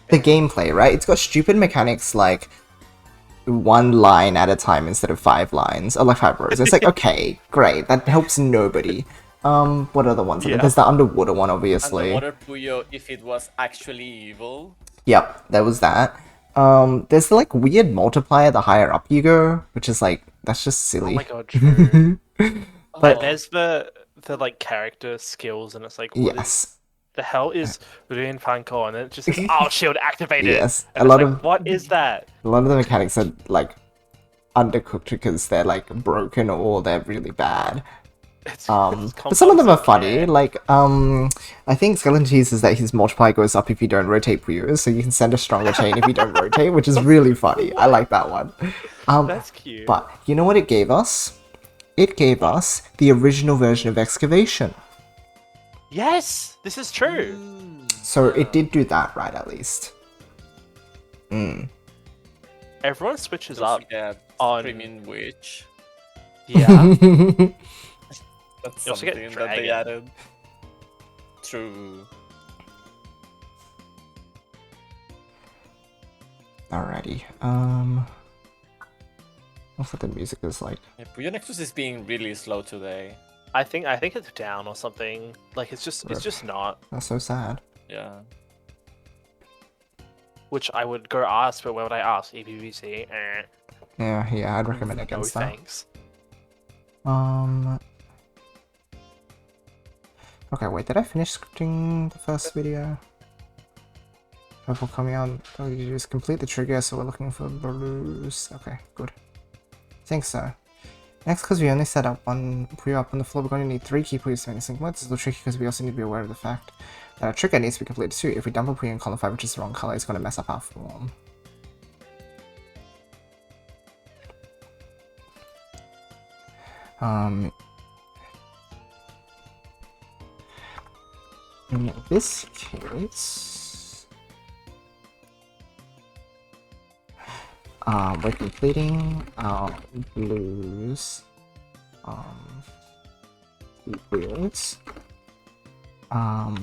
The gameplay, right? It's got stupid mechanics like 1 line at a time instead of 5 lines, or like 5 rows. It's like, okay, great, that helps nobody. What other ones? Yeah. There's the underwater one, obviously. Underwater Puyo, if it was actually evil. Yep, there was that. There's the like weird multiplier the higher up you go, which is like, that's just silly. Oh my god, true. But there's the like character skills, and it's like, what yes. the hell is Rin Fanko? And then it just says, oh, shield activated. Yes, And what is that? A lot of the mechanics are like undercooked because they're like broken or they're really bad. But some of them are funny. Like, I think Skeleton teases that his multiplier goes up if you don't rotate Puyo, so you can send a stronger chain if you don't rotate, which is really funny. I like that one. That's cute. But you know what it gave us? It gave us the original version of Excavation. Yes, this is true. So it did do that right, at least. Everyone switches Don't up forget on Screaming Witch. Yeah. That's You also get something that they dragon. added. True. Alrighty. What's what the music is like? Yeah, Puyo Nexus is being really slow today. I think it's down or something. Like it's just not. That's so sad. Yeah. Which I would go ask, but where would I ask? EPVC? Yeah, I'd recommend No against that. thanks. Okay, wait, did I finish scripting the first video? Before coming out, you just complete the trigger, so we're looking for blues. Okay, good. Think so. Next, because we only set up one Puyo up on the floor, we're going to need 3 key Puyos to make a single. It's a little tricky because we also need to be aware of the fact that our trigger needs to be completed too. If we dump a Puyo in column 5, which is the wrong color, it's going to mess up our form. In this case, we're completing our blues weirds. Oh.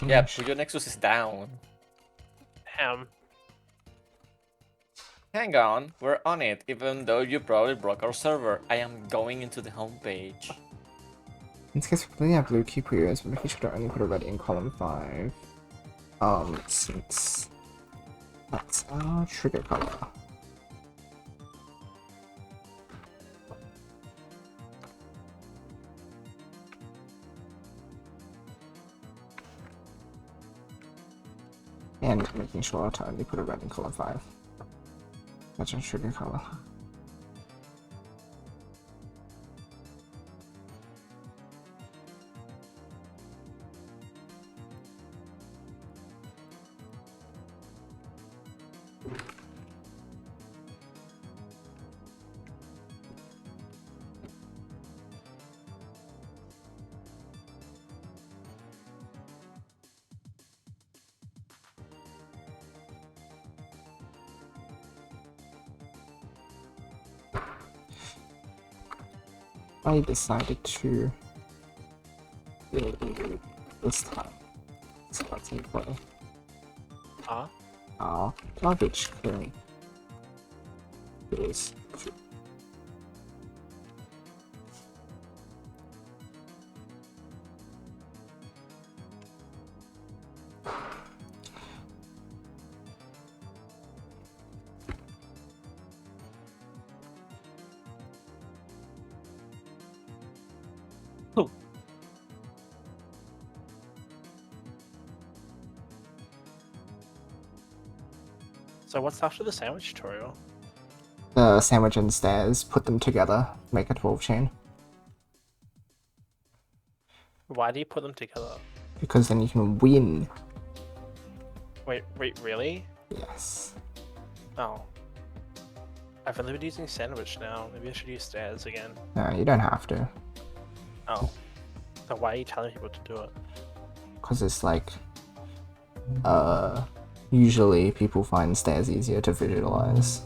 Yeah, Puyo Nexus is down. Hang on, we're on it, even though you probably broke our server. I am going into the homepage. In this case, we're completing our blue key Puyos, but making sure to only put a red in column 5. Since that's our trigger color. And making sure to only put a red in column 5. That's our trigger color. I decided to build this time. So let's play. Garbage clearing. Is So what's after the sandwich tutorial? the sandwich and stairs, put them together, make a 12 chain. Why do you put them together? Because then you can win. Wait, really? Yes. Oh. I've only been using sandwich now. Maybe I should use stairs again. No, you don't have to. Oh. So why are you telling people to do it? Because it's like, usually people find stairs easier to visualize.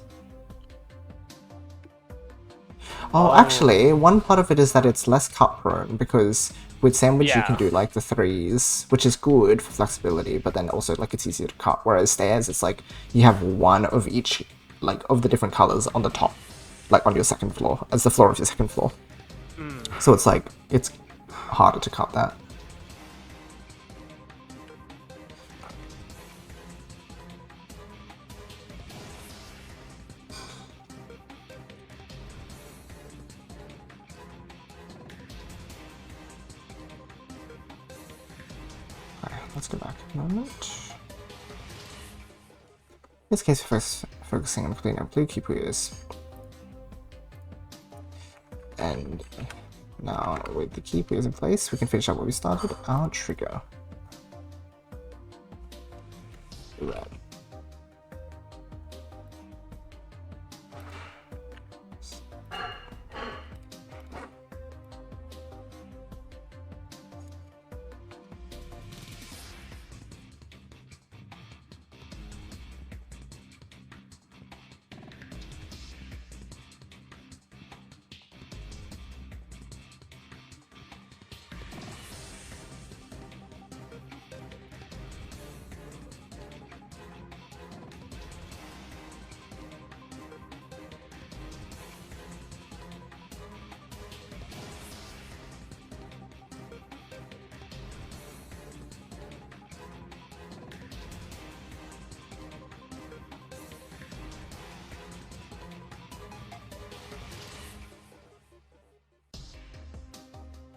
Oh, actually, one part of it is that it's less cut prone, because with sandwich you can Yeah. do like the threes, which is good for flexibility, but then also like it's easier to cut. Whereas stairs, it's like you have one of each, like of the different colors on the top, like on your second floor, as the floor of your second floor. So it's like it's harder to cut that. Alright, let's go back a moment. In this case, we're focusing on cleaning up blue key Puyos. And now, with the key Puyos in place, we can finish up what we started, our trigger. Red.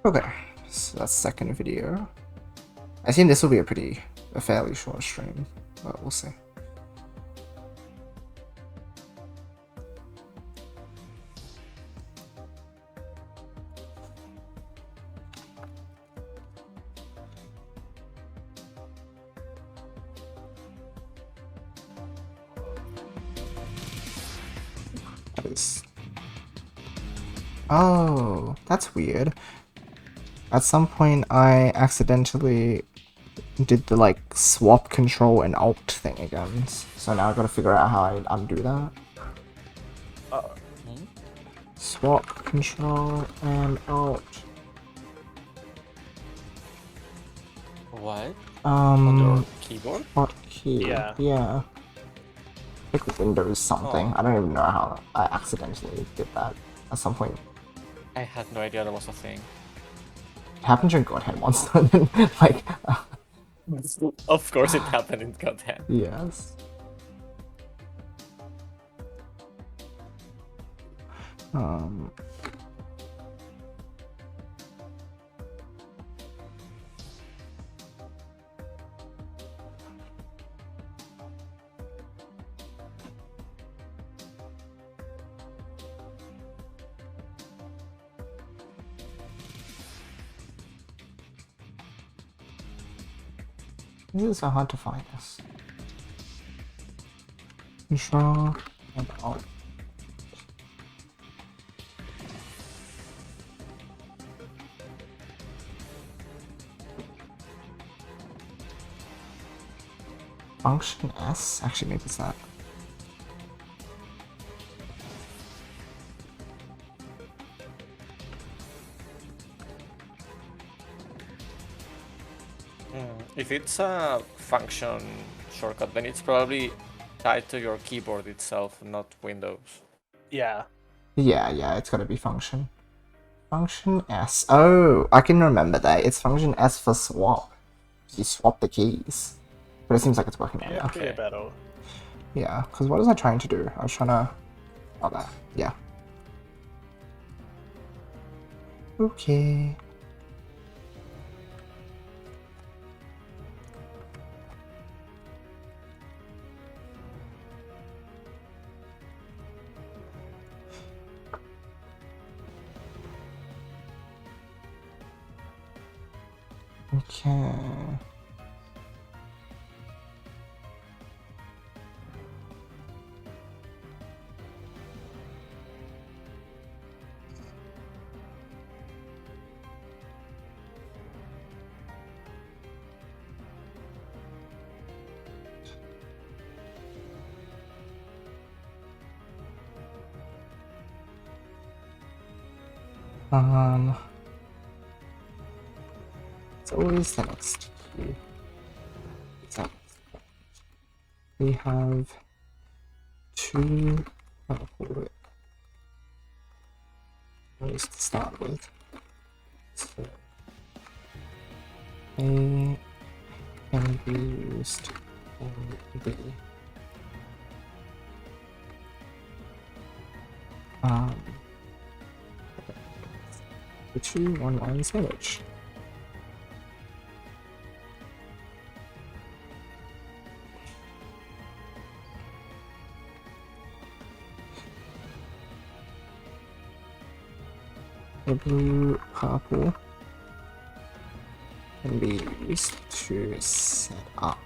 Okay, so that's the second video. I assume this will be a fairly short stream, but we'll see. That is... Oh, that's weird. At some point I accidentally did the like swap control and alt thing again, so now I gotta figure out how I undo that. Swap control and alt. What? On your keyboard? Hotkey. Yeah. Yeah. Like Windows something. I don't even know how I accidentally did that at some point. I had no idea that was a thing. It happened during Godhead once, like, Of course it happened in Godhead. yes. It is so hard to find this. Control and alt. Function S? Actually, maybe it's that. If it's a function shortcut, then it's probably tied to your keyboard itself, not Windows. Yeah. Yeah, it's gotta be function. Function S. Oh, I can remember that. It's function S for swap. You swap the keys. But it seems like it's working right Yeah, now. pretty better. Yeah, because what was I trying to do? I was trying to... Oh, that. Yeah. Okay. Okay. Um... It's always the next key. Exactly. We have 2 purple ways to start with. So A can be used for B. The 2-1-1 sandwich. The blue purple can be used to set up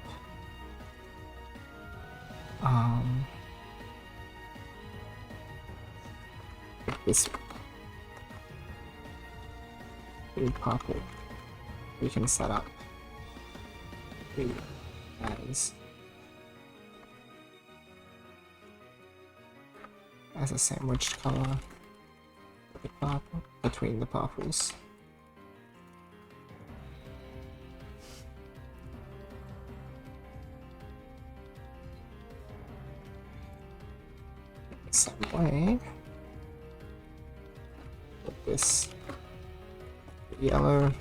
this blue purple. We can set up as a sandwiched color with the purple between the purples. Same way with this yellow.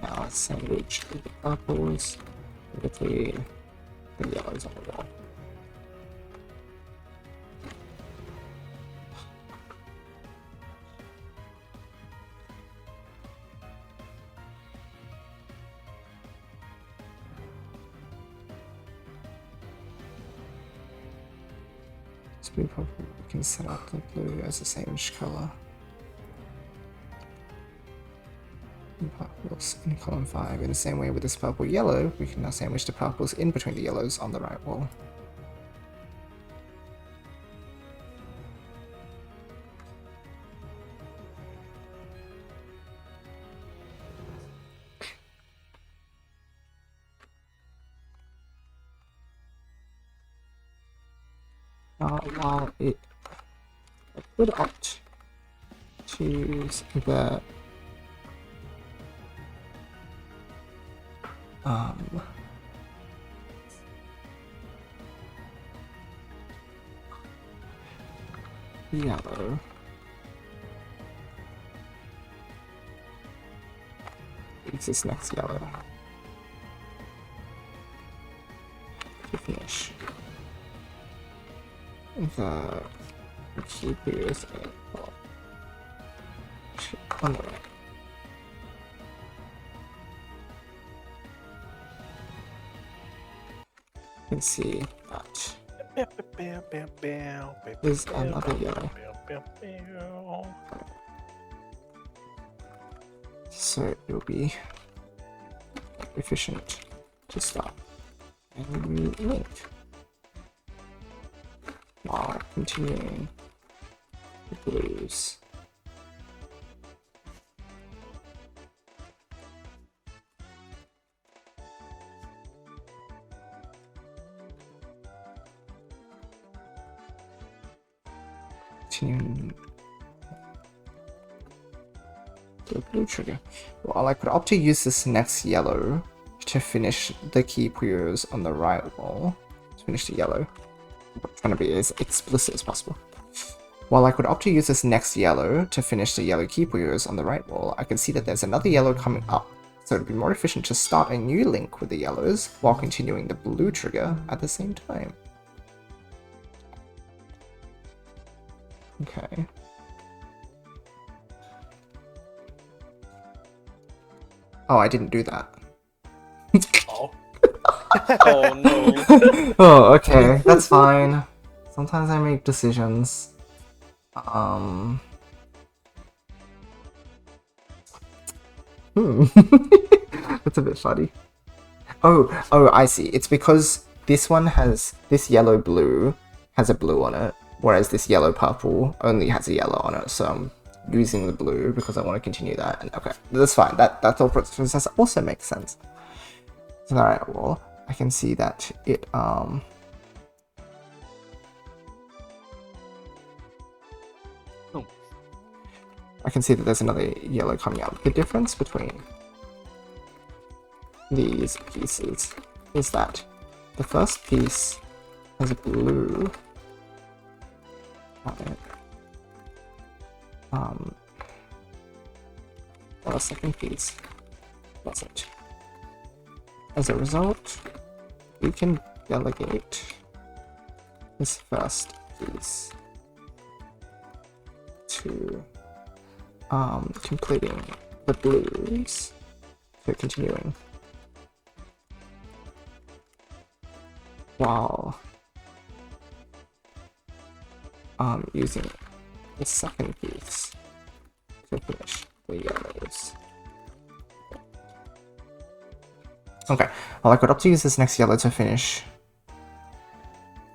Now sandwich the purples between the yellows on the wall. Blue purple, we can set up the blue as the same color. Purples in column 5. In the same way with this purple yellow, we can now sandwich the purples in between the yellows on the right wall. While it would opt to use the yellow use this next yellow to finish the key is on the right. You can see that there's another yellow. So it will be efficient to start and link while continuing the blues. Continuing the blue trigger. Well, I could opt to use this next yellow to finish the key Puyos on the right wall. To finish the yellow. I'm trying to be as explicit as possible. While I could opt to use this next yellow to finish the yellow key Puyos on the right wall, I can see that there's another yellow coming up. So it would be more efficient to start a new link with the yellows while continuing the blue trigger at the same time. Okay. Oh, I didn't do that. Oh. Oh no. Oh, okay, that's fine. Sometimes I make decisions. That's a bit funny. Oh, I see. It's because this one has, this yellow blue has a blue on it, whereas this yellow purple only has a yellow on it, so I'm using the blue because I want to continue that. And okay, that's fine. That's all process also makes sense. So alright, well, I can see that it I can see that there's another yellow coming out. The difference between these pieces is that the first piece has a blue on it. While the second piece doesn't. As a result, we can delegate this first piece to completing the blues for continuing, while using the second piece to finish the yellows. Okay, well, I could opt to use this next yellow to finish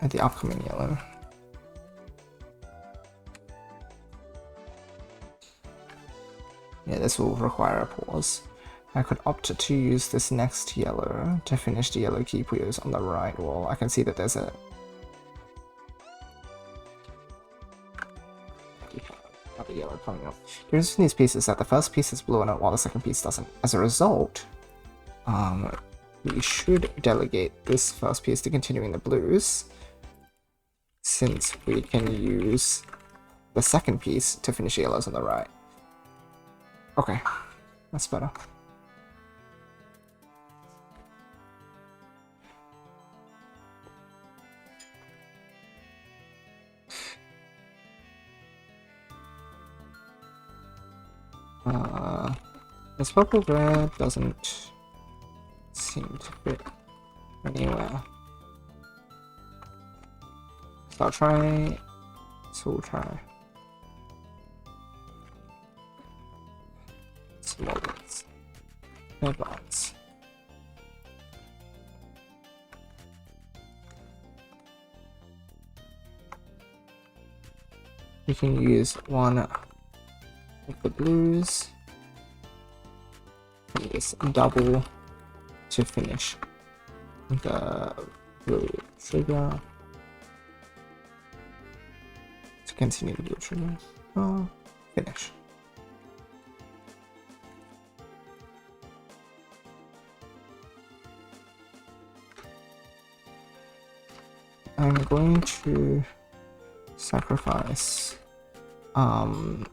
the upcoming yellow. Yeah, this will require a pause. I could opt to use this next yellow to finish the yellow key Puyos on the right wall. I can see that there's a other yellow coming up. The difference between these pieces is that the first piece is blue on it while the second piece doesn't. As a result, we should delegate this first piece to continuing the blues, since we can use the second piece to finish the yellows on the right. Okay, that's better. This purple red doesn't seem to fit anywhere. So I'll try. So we'll try some more ones. Headlines. We can use one of the blues and this double to finish the blue trigger. To continue the blue trigger. Finish. I'm going to sacrifice column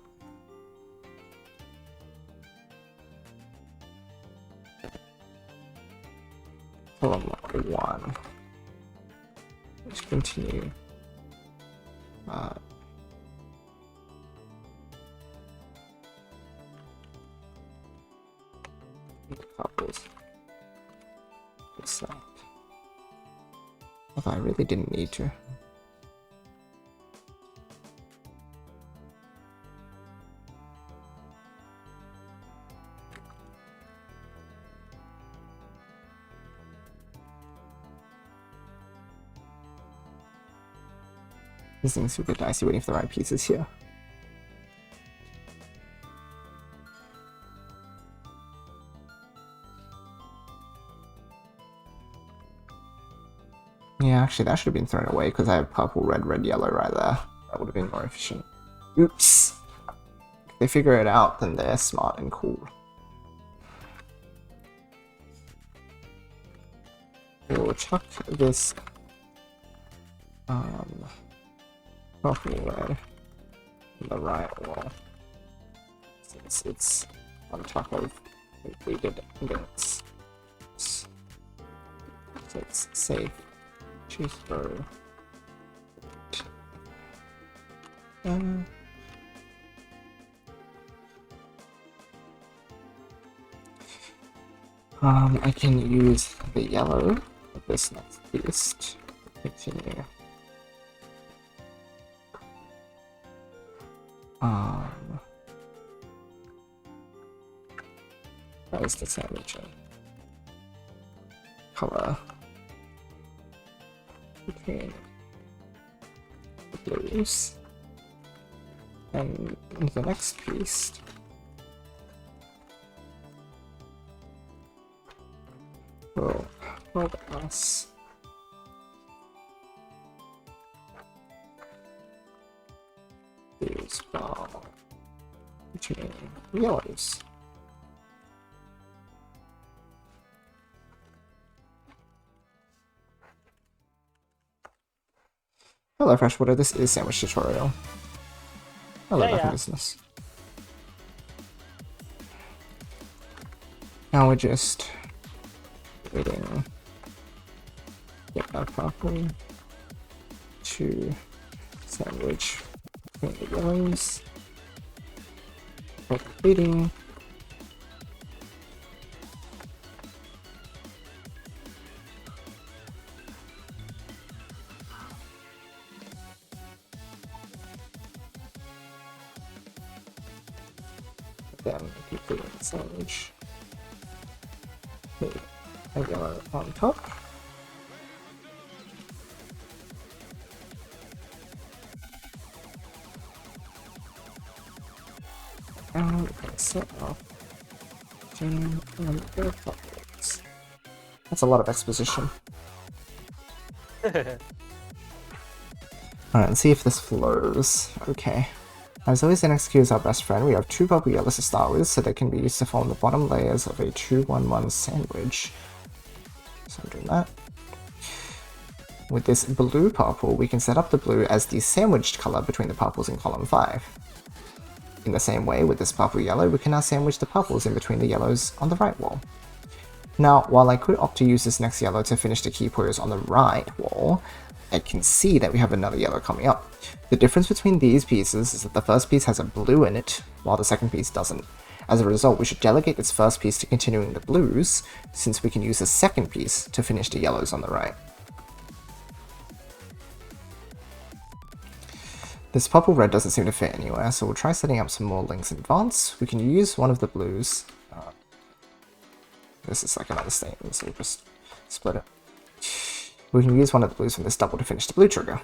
1. Let's continue couples this up. Although I really didn't need to. This thing's super dicey waiting for the right pieces here. Yeah, actually that should have been thrown away because I have purple, red, red, yellow right there. That would have been more efficient. Oops! If they figure it out, then they're smart and cool. We'll chuck this purple red on the right wall, since it's on top of completed events. So it's safe. Choose for I can use the yellow of this next piece to continue. That was the sandwich color between the blues and the next piece. Will help us use ball between yellows. Hello, Freshwater. This is Sandwich Tutorial. Hello, back in business. Now we're just waiting. Get that properly to sandwich the yellows. Completing. Then completing the sandwich. Put a yellow on top. And set off. That's a lot of exposition. Alright, let's see if this flows. Okay. As always, NXQ is our best friend. We have 2 bubble yellows to start with, so they can be used to form the bottom layers of a 2-1-1 sandwich. So I'm doing that. With this blue purple, we can set up the blue as the sandwiched color between the purples in column 5. In the same way, with this purple yellow, we can now sandwich the purples in between the yellows on the right wall. Now, while I could opt to use this next yellow to finish the key Puyos on the right wall, I can see that we have another yellow coming up. The difference between these pieces is that the first piece has a blue in it, while the second piece doesn't. As a result, we should delegate this first piece to continuing the blues, since we can use the second piece to finish the yellows on the right. This purple-red doesn't seem to fit anywhere, so we'll try setting up some more links in advance. We can use one of the blues. This is like another statement, so we'll just split it. We can use one of the blues from this double to finish the blue trigger.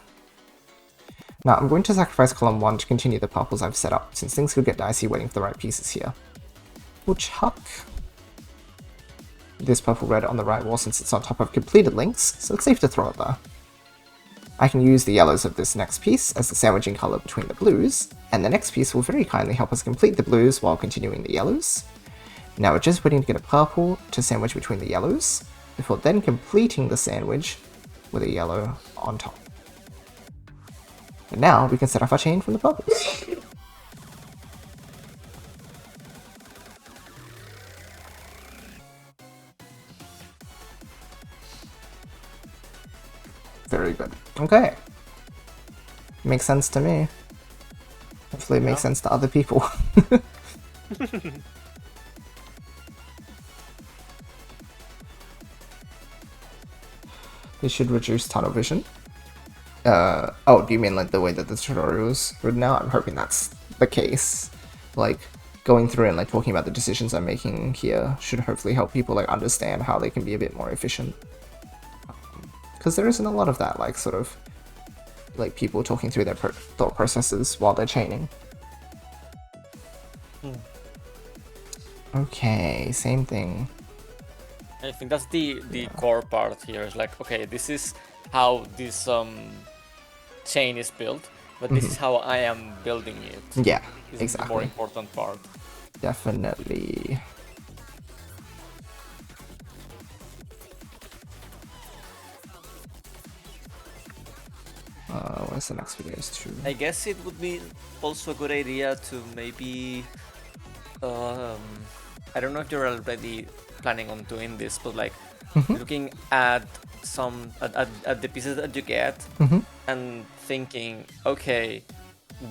Now, I'm going to sacrifice column 1 to continue the purples I've set up, since things could get dicey waiting for the right pieces here. We'll chuck this purple-red on the right wall since it's on top of completed links, so it's safe to throw it there. I can use the yellows of this next piece as the sandwiching color between the blues, and the next piece will very kindly help us complete the blues while continuing the yellows. Now we're just waiting to get a purple to sandwich between the yellows, before then completing the sandwich with a yellow on top. And now we can set off our chain from the purples. Very good. Okay. Makes sense to me. Hopefully it makes sense to other people. This should reduce tunnel vision. Oh, do you mean like the way that the tutorial is written out? I'm hoping that's the case. Like, going through and like talking about the decisions I'm making here should hopefully help people like understand how they can be a bit more efficient. Because there isn't a lot of that, like, sort of, like, people talking through their thought processes while they're chaining. Okay, same thing. I think that's the core part here. Is like, okay, this is how this chain is built, but this is how I am building it. Yeah, This exactly. is the more important part. Definitely. What's the next video? Is 2. I guess it would be also a good idea to maybe, I don't know if you're already planning on doing this, but like looking at at the pieces that you get and thinking, okay,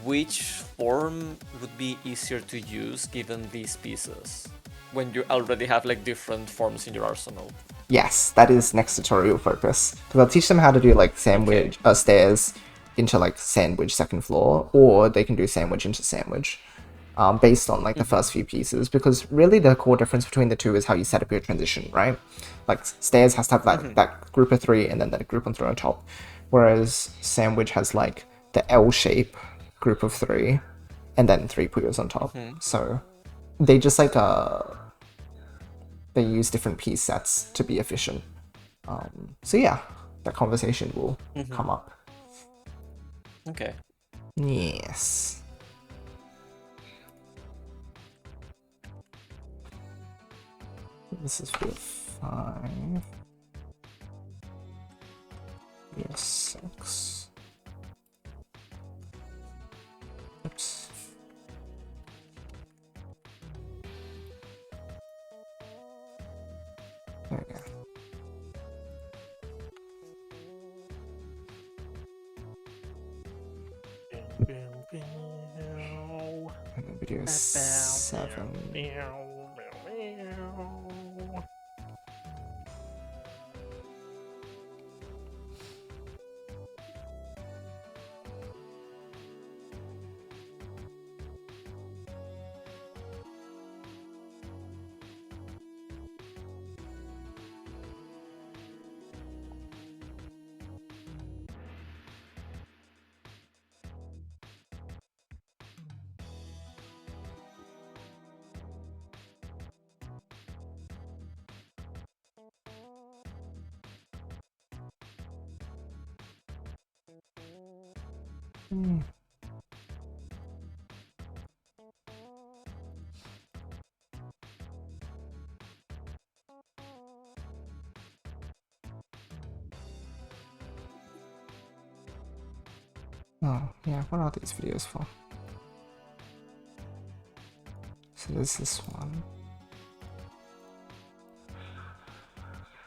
which form would be easier to use given these pieces when you already have like different forms in your arsenal. Yes, that is next tutorial focus. Because I'll teach them how to do like sandwich stairs into like sandwich second floor, or they can do sandwich into sandwich, based on like the first few pieces. Because really the core difference between the two is how you set up your transition, right? Like stairs has to have that group of 3 and then that group on 3 on top, whereas sandwich has like the L shape group of 3 and then 3 Puyos on top. So they just like they use different piece sets to be efficient. So yeah, that conversation will come up. Okay. Yes. This is field 5. Field 6. There we go. And then video 7. Oh, yeah, what are these videos for? So there's this one.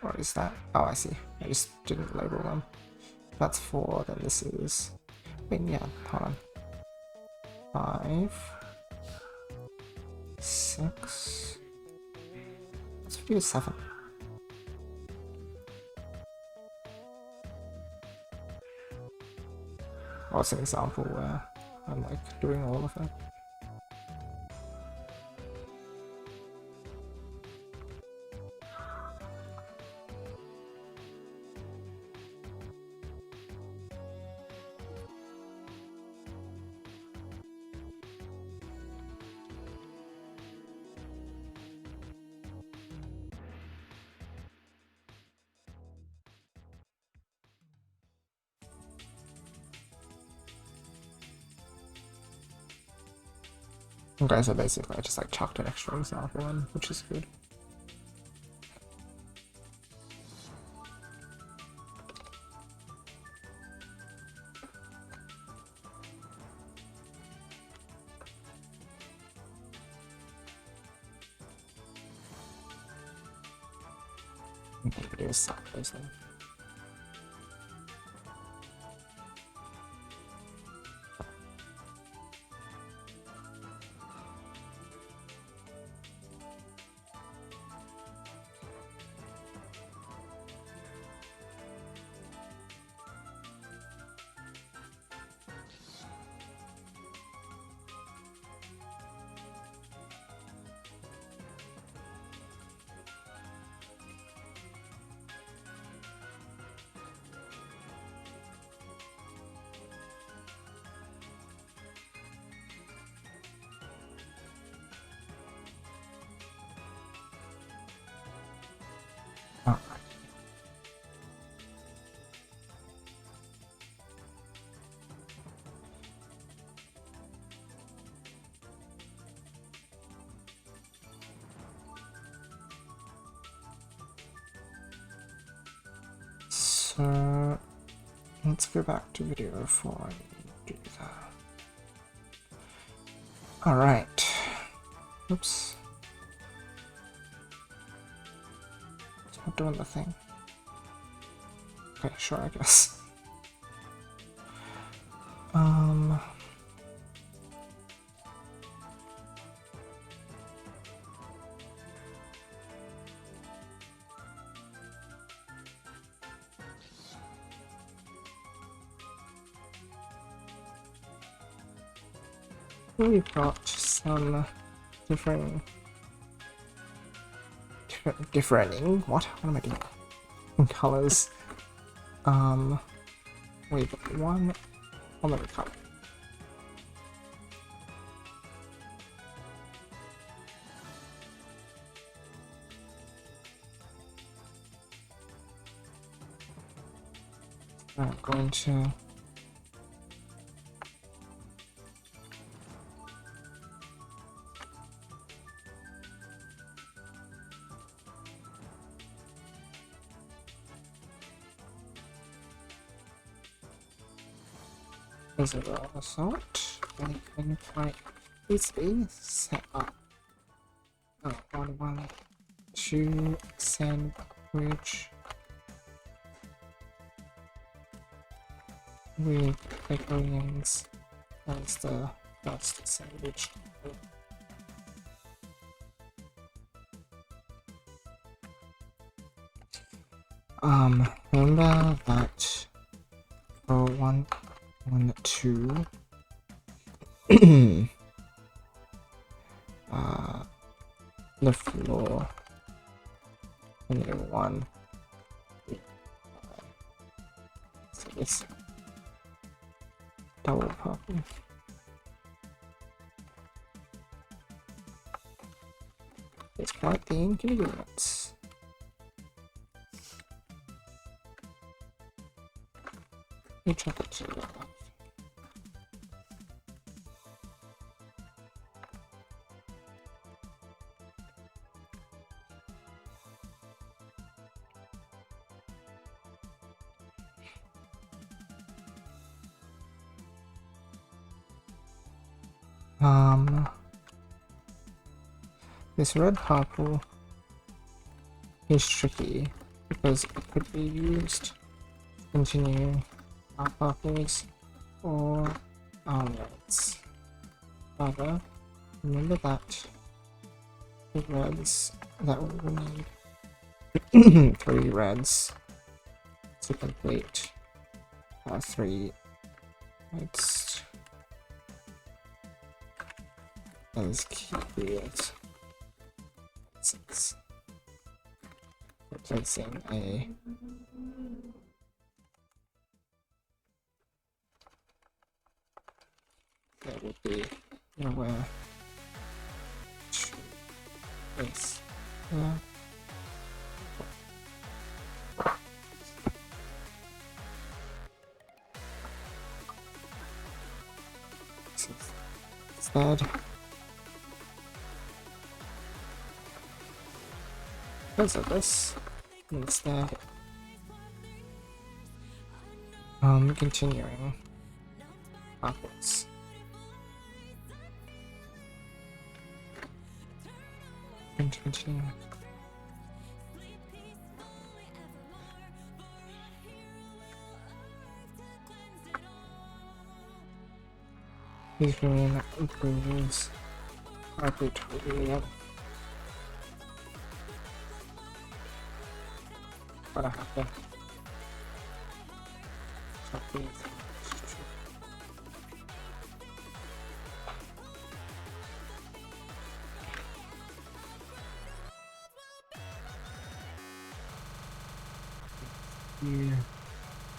What is that? Oh, I see. I just didn't label them. That's 4, then this is... Wait, yeah, hold on. 5... 6... Let's do 7. What's an example where I'm like doing all of it? Okay, so basically I just like chucked an extra example in, which is good. Videos suck, basically. Oh. So let's go back to video before I do that. Alright. Oops. It's not doing the thing. Okay, sure, I guess. We've got some different what am I doing? Colors. We've got one omega color. I'm going to as a result, I can find this be set up. 1, 1, 2, send sandwich with pepperons as the first sandwich. Remember that for 1, 2, the floor, and then 1. So this double purple. It's quite the inconvenience. You try to chill it off. This red purple is tricky because it could be used to continue our purples or our reds. However, remember that the reds that we will need 3 reds to complete our 3 reds. Let's keep it. It's replacing a that would be nowhere to place. So instead, because of this, instead, continuing upwards. And continue. These green improvements are totally up. What happened? Yeah,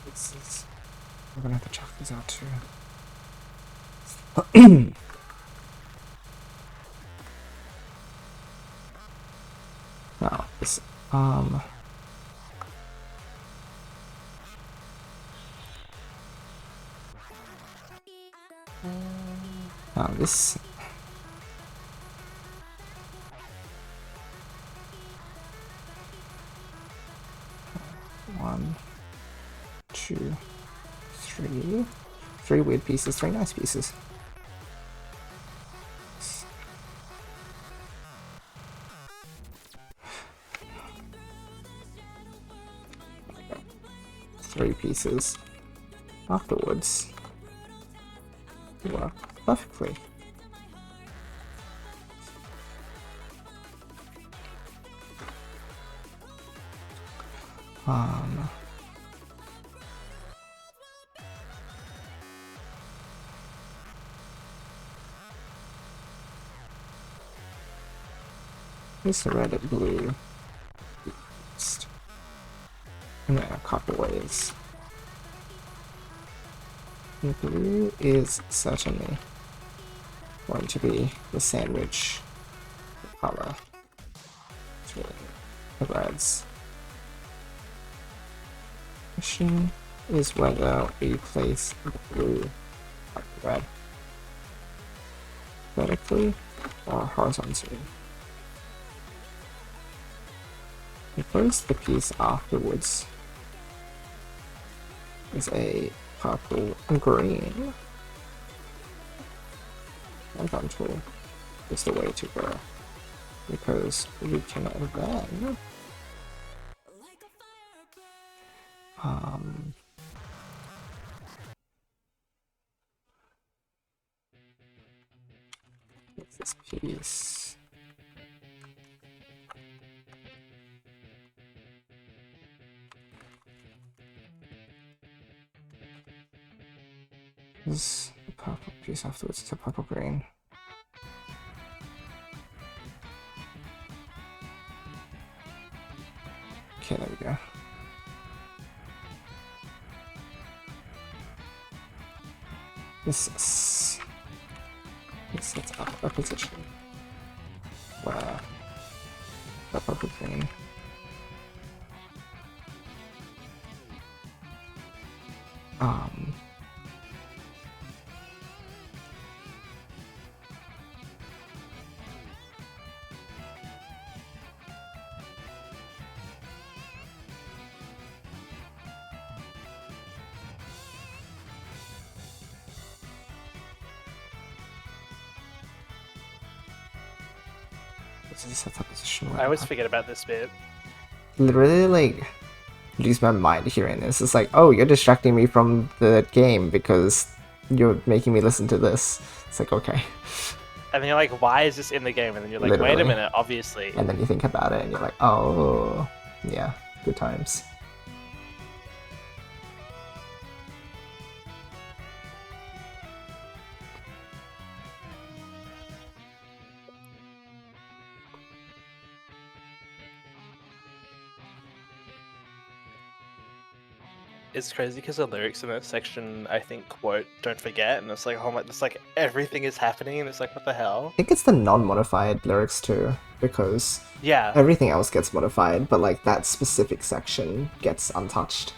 this is. We're gonna have to check these out too. Now this now this 1, 2, 3. 3 weird pieces, 3 nice pieces. 3 pieces afterwards work perfectly. This red and blue in a couple ways. The blue is certainly going to be the sandwich color between the reds. The question is whether we place the blue like the red vertically or horizontally. We place the piece afterwards is a purple and green. Horizontal is the way to go because we can then Um, what's this piece? This is the purple piece afterwards. It's a purple green. Okay, there we go. This sets up a position where the purple green this is set up position where I always forget about this bit. literally like lose my mind hearing this. It's like, oh, you're distracting me from the game because you're making me listen to this. It's like, okay. And then you're like, why is this in the game? And then you're like, wait Literally. a minute, obviously. And then you think about it and you're like, oh, yeah, good times. It's crazy because the lyrics in that section, I think, quote, don't forget, and it's like, oh my, it's like everything is happening, and it's like, what the hell? I think it's the non-modified lyrics too, because Yeah. everything else gets modified, but like that specific section gets untouched.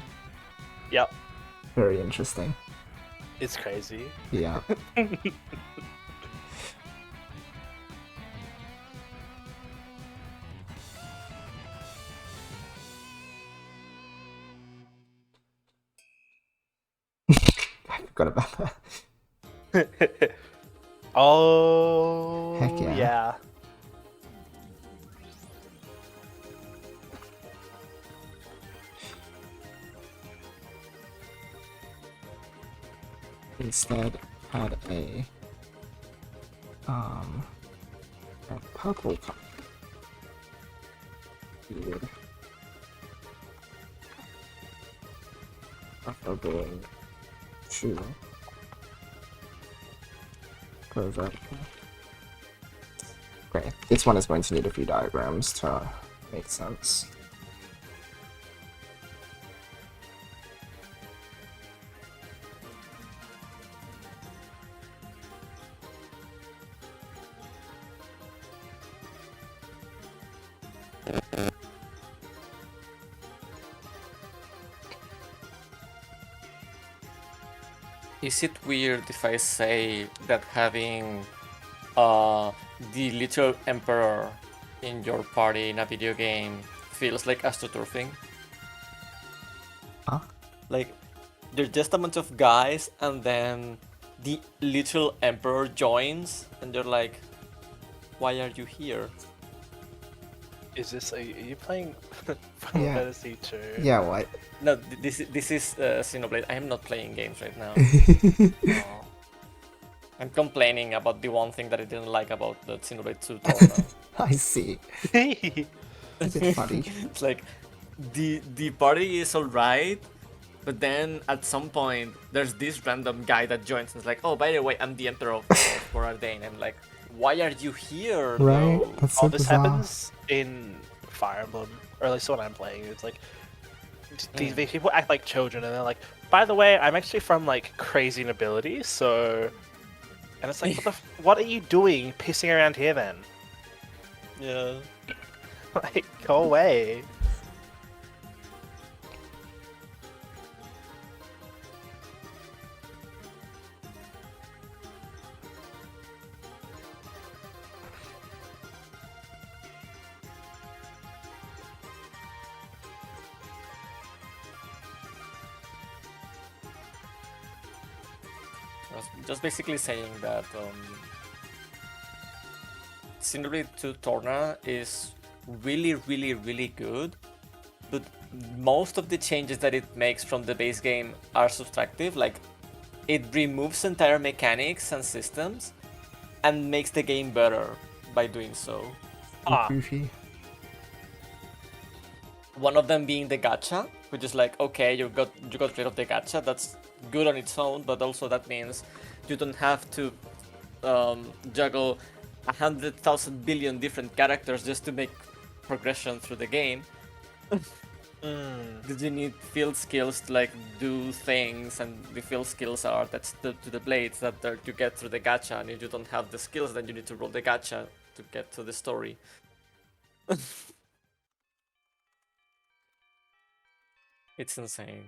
Yep. Very interesting. It's crazy. Yeah. I forgot about that. Oh. Heck yeah. Yeah. Instead, add a purple color. Weird. Preferably two. Go vertical. Great. This one is going to need a few diagrams to make sense. Is it weird if I say that having the little emperor in your party in a video game feels like astroturfing? Huh? Like, there's just a bunch of guys and then the little emperor joins and they're like, why are you here? Is this, are you playing Final Yeah. Fantasy 2? Yeah, what? No, this is Xenoblade. I am not playing games right now. Oh. I'm complaining about the one thing that I didn't like about the Xenoblade 2 tournament. I see. A bit funny. It's like the party is alright, but then at some point there's this random guy that joins and is like, oh, by the way, I'm the Emperor of Boradane. I'm like, why are you here? Right? though? That's so All this bizarre. happens in Fire Emblem, or at least when I'm playing. It's like these people act like children, and they're like, "By the way, I'm actually from like crazy nobility, so." And it's like, what are you doing, pissing around here then? Yeah. Like, go away. I was just basically saying that Xenoblade 2 Torna is really, really, really good, but most of the changes that it makes from the base game are subtractive. Like, it removes entire mechanics and systems and makes the game better by doing so. Goofy. One of them being the gacha, which is like, okay, you got rid of the gacha. That's good on its own, but also that means you don't have to juggle 100,000 billion different characters just to make progression through the game. Did you need field skills to like do things, and the field skills are attached to the blades that you get through the gacha, and if you don't have the skills, then you need to roll the gacha to get to the story. It's insane.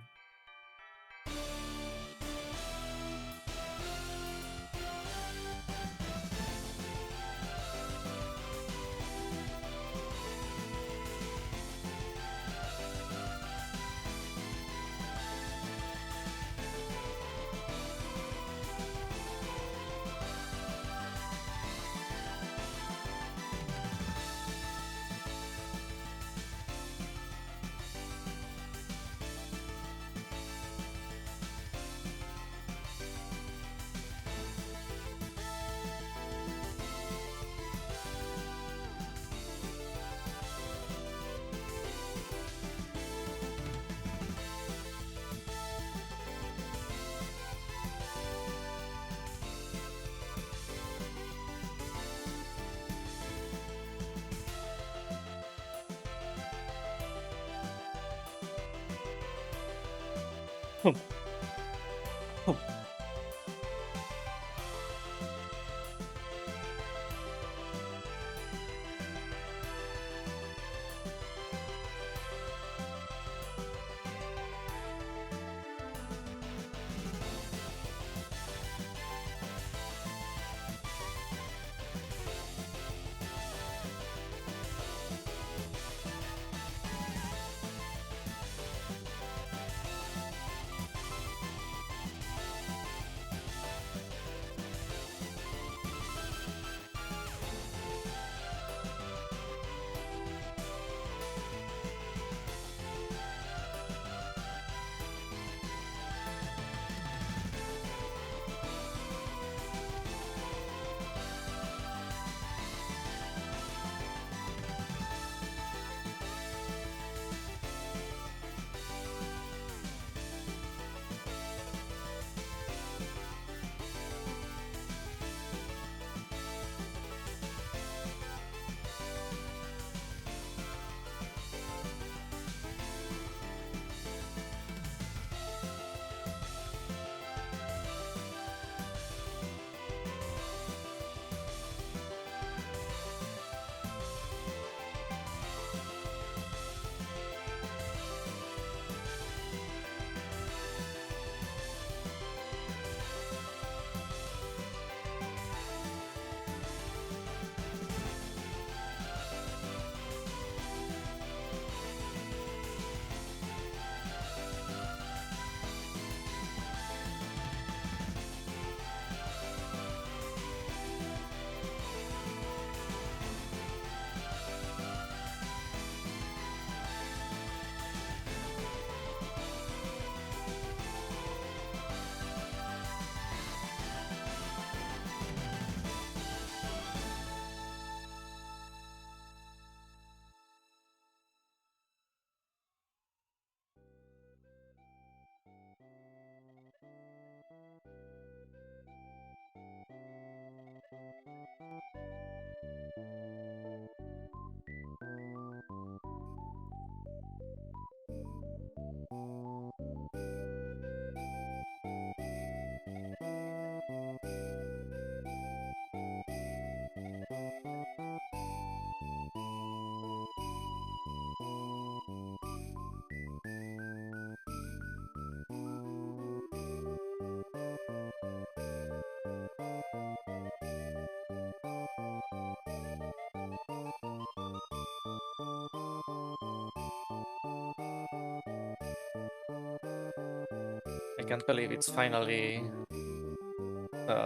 I can't believe it's finally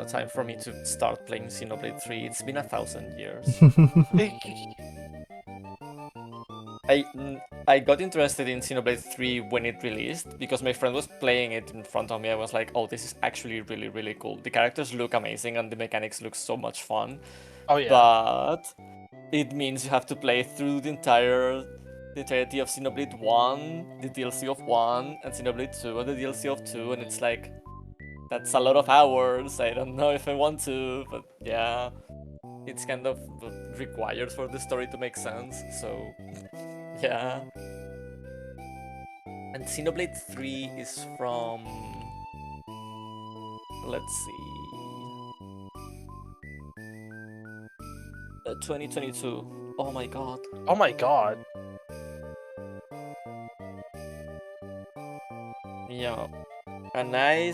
time for me to start playing Xenoblade 3. It's been 1,000 years. I got interested in Xenoblade 3 when it released because my friend was playing it in front of me. I was like, oh, this is actually really, really cool. The characters look amazing and the mechanics look so much fun. Oh yeah. But it means you have to play through the entirety of Xenoblade 1, the DLC of 1, and Xenoblade 2 and the DLC of 2, and it's like, that's a lot of hours. I don't know if I want to, but yeah, it's kind of required for the story to make sense, so yeah. And Xenoblade 3 is from, let's see, 2022. Oh my god. Oh my god. Yeah. And I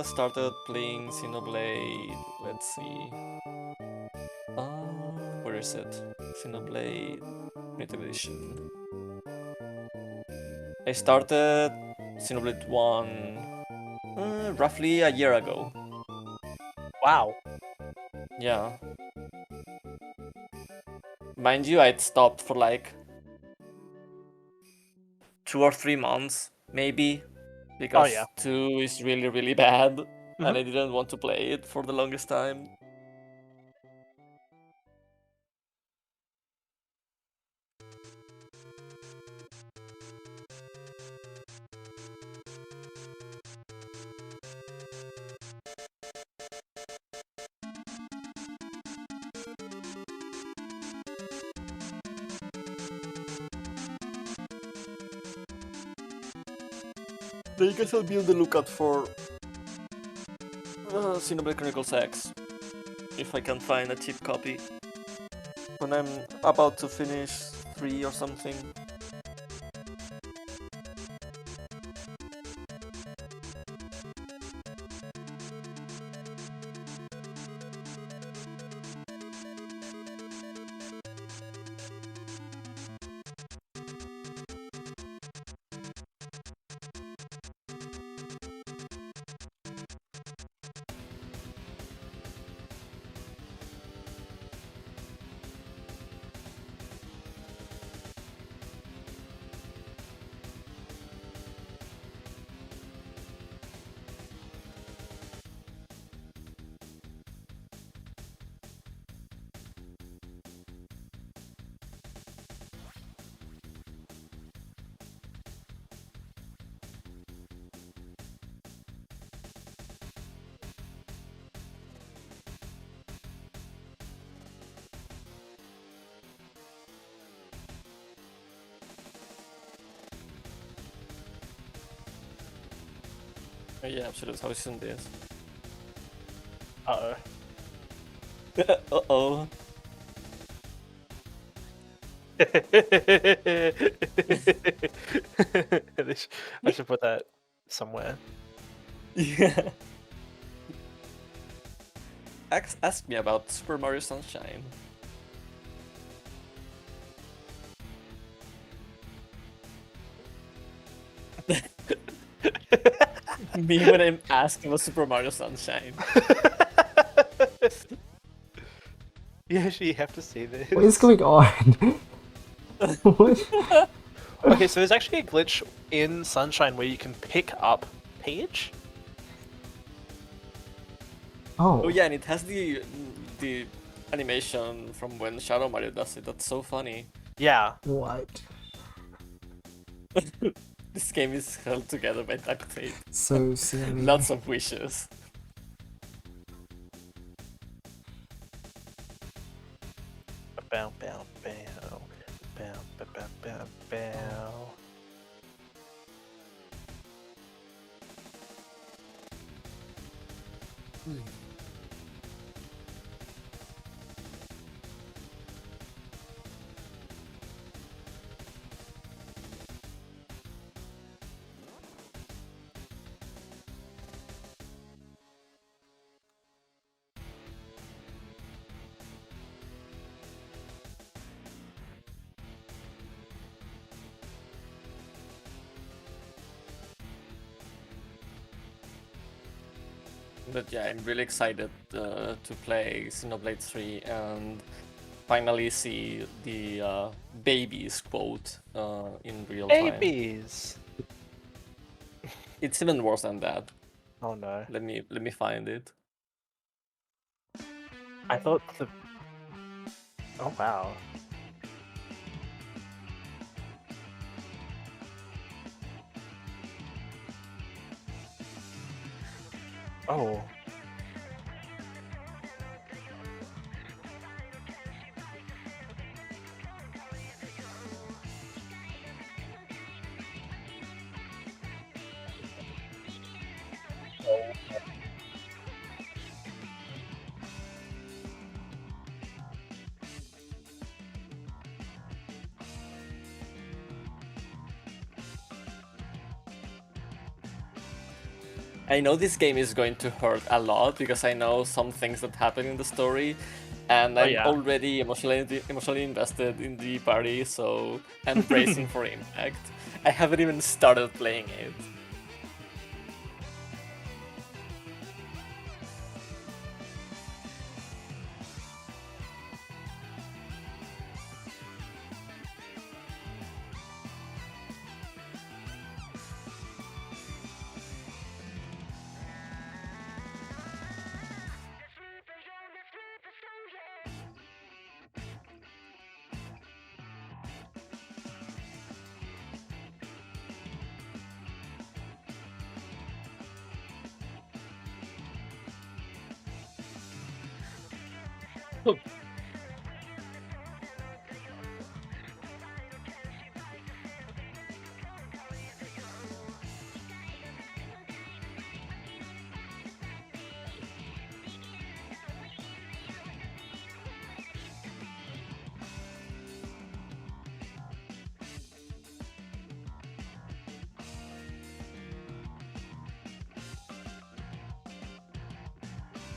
started playing Xenoblade, let's see. Where is it? Xenoblade Limited Edition. I started Xenoblade 1 roughly a year ago. Wow. Yeah. Mind you, I'd stopped for like 2 or 3 months, maybe, because yeah. 2 is really, really bad, and Mhm. I didn't want to play it for the longest time. But you guys will be on the lookout for Xenoblade Chronicles X, if I can find a cheap copy. When I'm about to finish 3 or something. Oh, yeah, absolutely. How is this? Uh-oh. Uh-oh. I should put that somewhere. Yeah. Ask me about Super Mario Sunshine. Me when I'm asked about Super Mario Sunshine. Yoshi, you have to see this. What is going on? What? Okay, so there's actually a glitch in Sunshine where you can pick up Peach. Oh yeah, and it has the animation from when Shadow Mario does it. That's so funny. Yeah. What? This game is held together by duct tape. So silly. Lots of wishes. Bow, bow, bow. Bow, bow, bow, bow, bow. But yeah, I'm really excited to play Xenoblade 3, and finally see the babies quote in real time. Babies. It's even worse than that. Oh no. Let me find it. I thought the. Oh wow. Oh. I know this game is going to hurt a lot because I know some things that happen in the story, and I'm Yeah. already emotionally invested in the party, so I'm bracing for impact. I haven't even started playing it.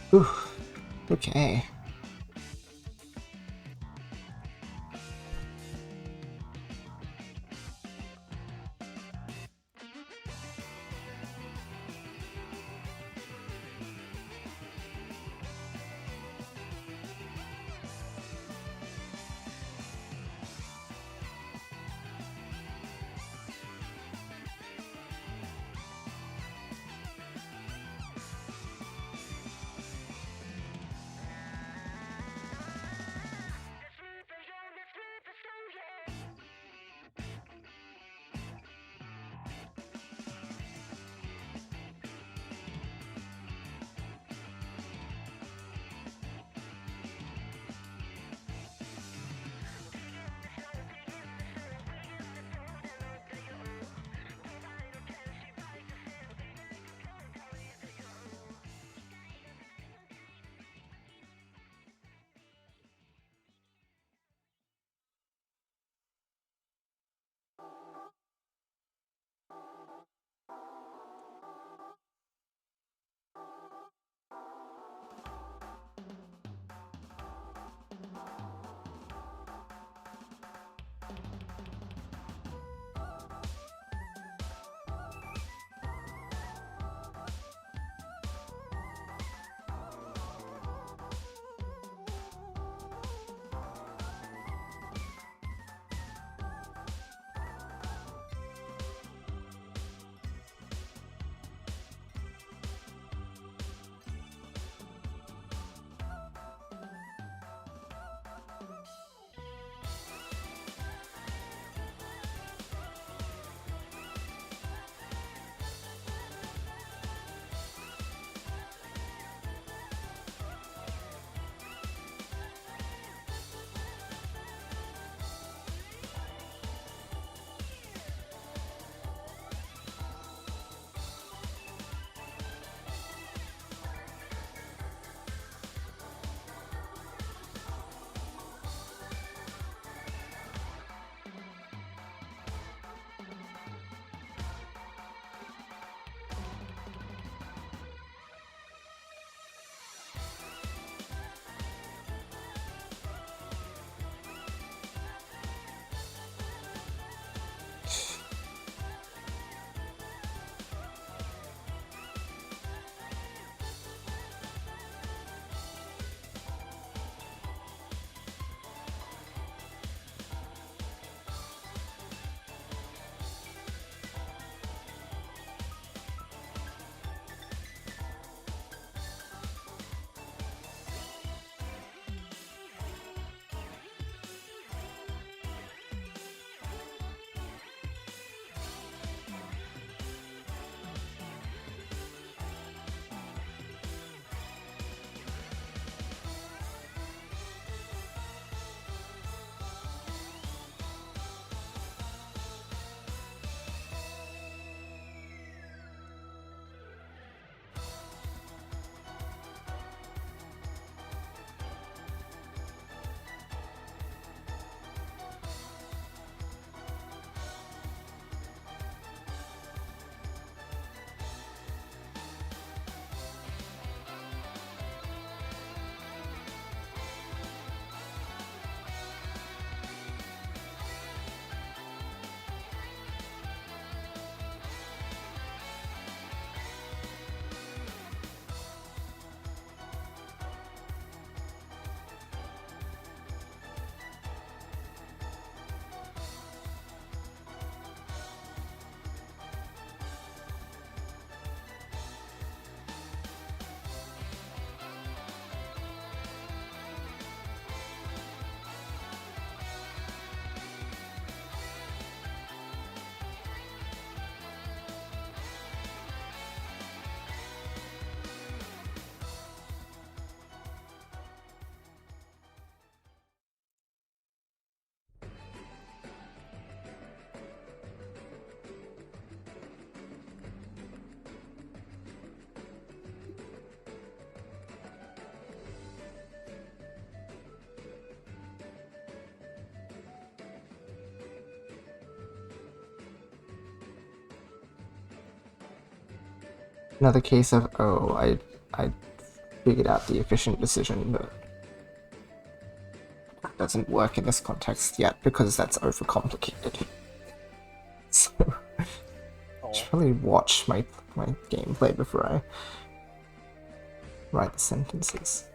Whew. Okay. another case of, oh, I figured out the efficient decision, but it doesn't work in this context yet because that's overcomplicated. So I should probably watch my gameplay before I write the sentences.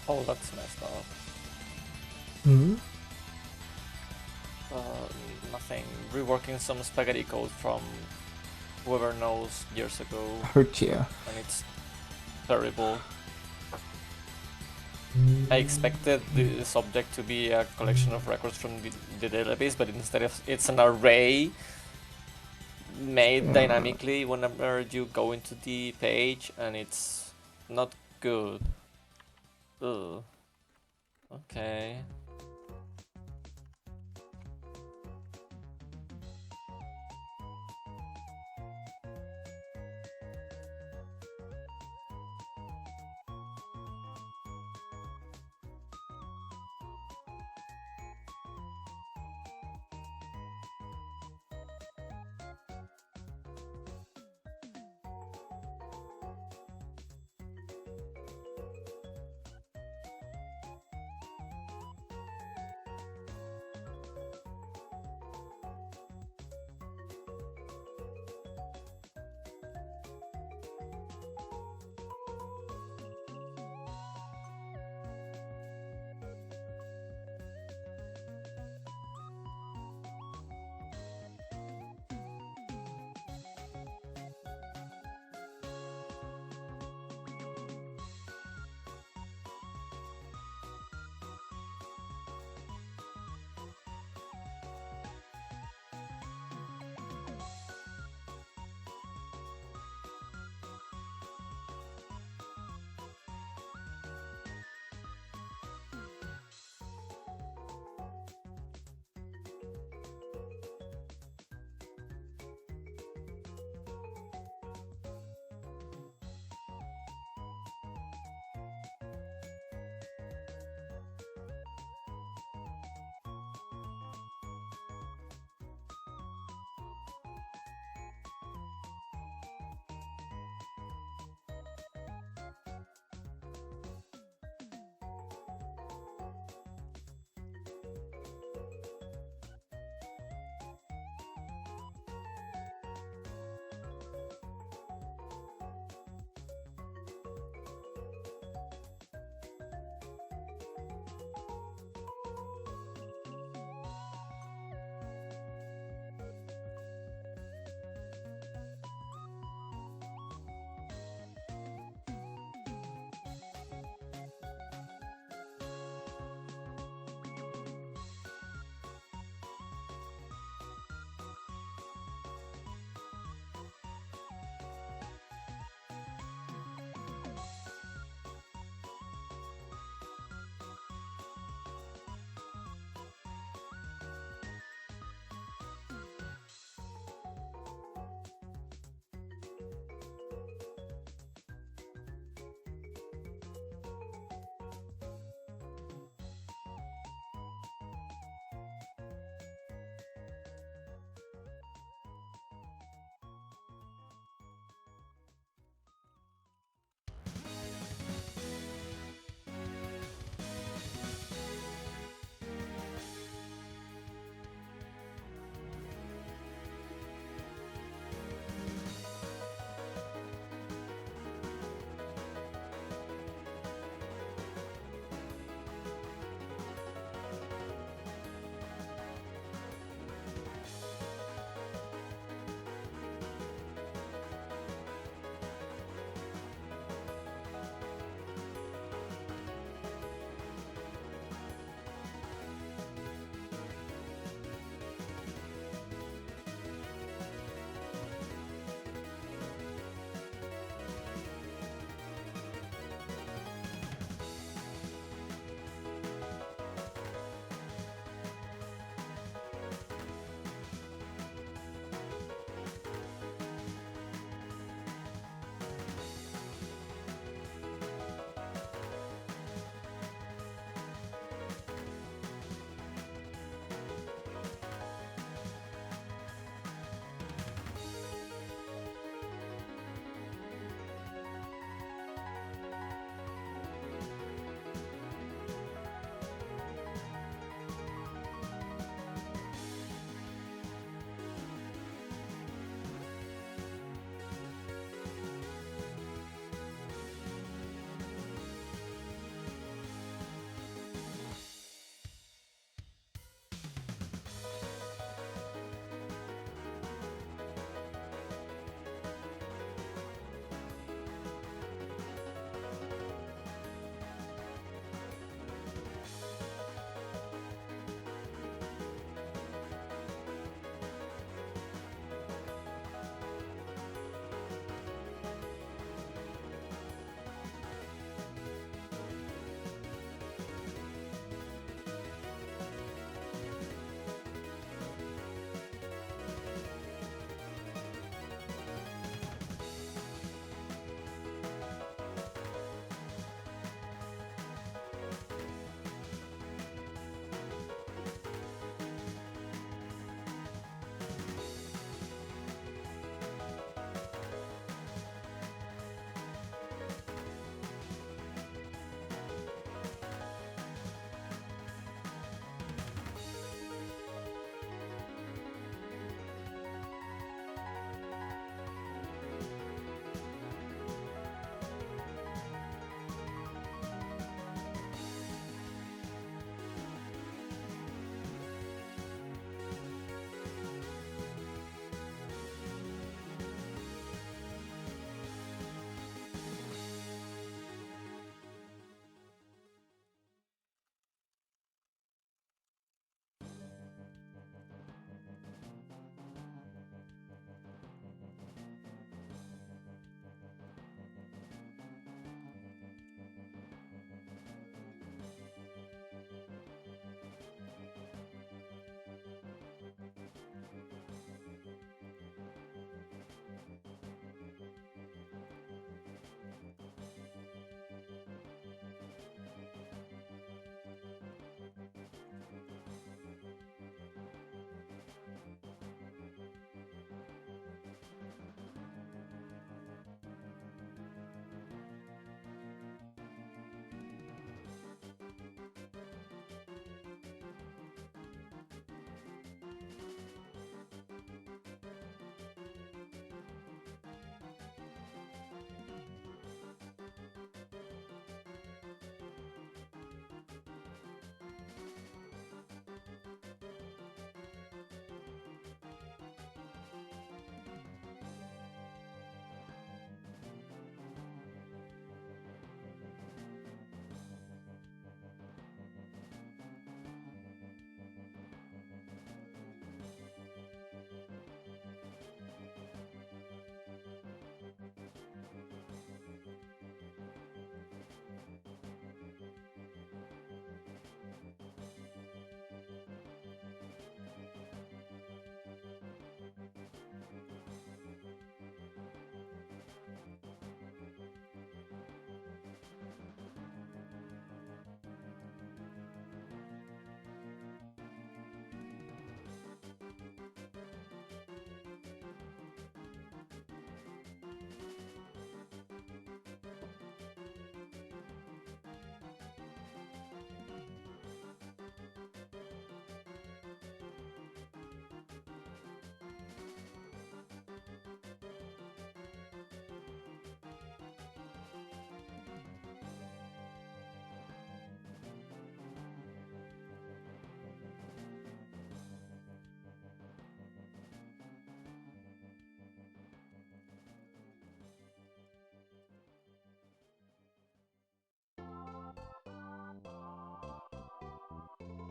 Oh, that's messed up. Hmm? Nothing. Reworking some spaghetti code from whoever knows years ago, Hurt you. and it's terrible. I expected the subject to be a collection of records from the database, but instead of it's an array made dynamically whenever you go into the page, and it's not good. Ugh. Okay.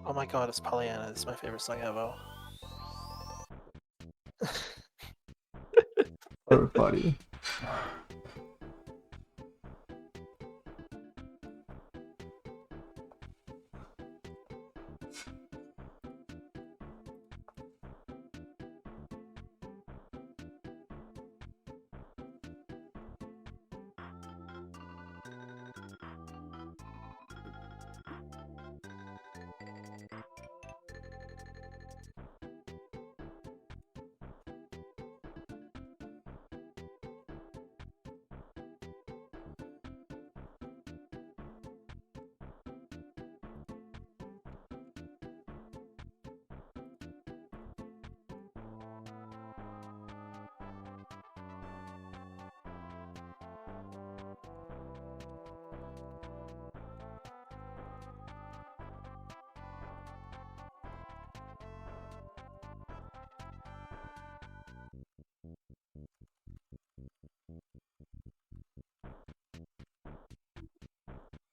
Oh my god, it's Pollyanna. It's my favorite song ever. So funny.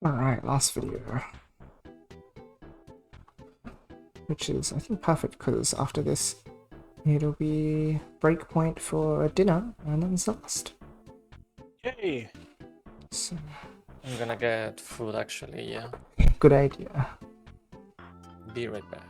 Alright, last video. Which is, I think, perfect because after this, it'll be breakpoint for dinner and then it's last. Yay! So, I'm gonna get food actually, yeah. good idea. Be right back.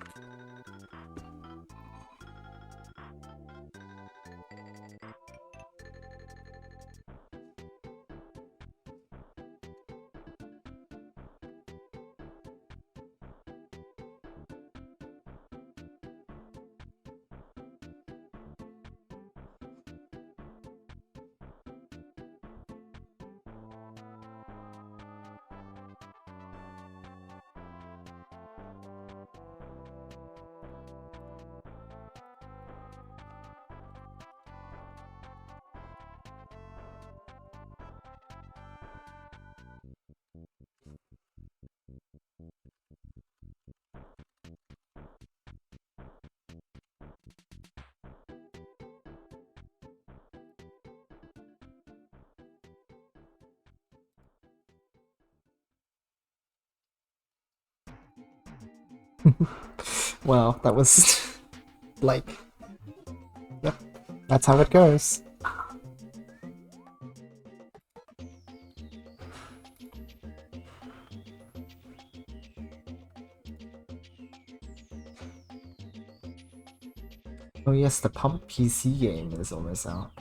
Well, that was like, yep, that's how it goes. Oh yes, the pub PC game is almost out.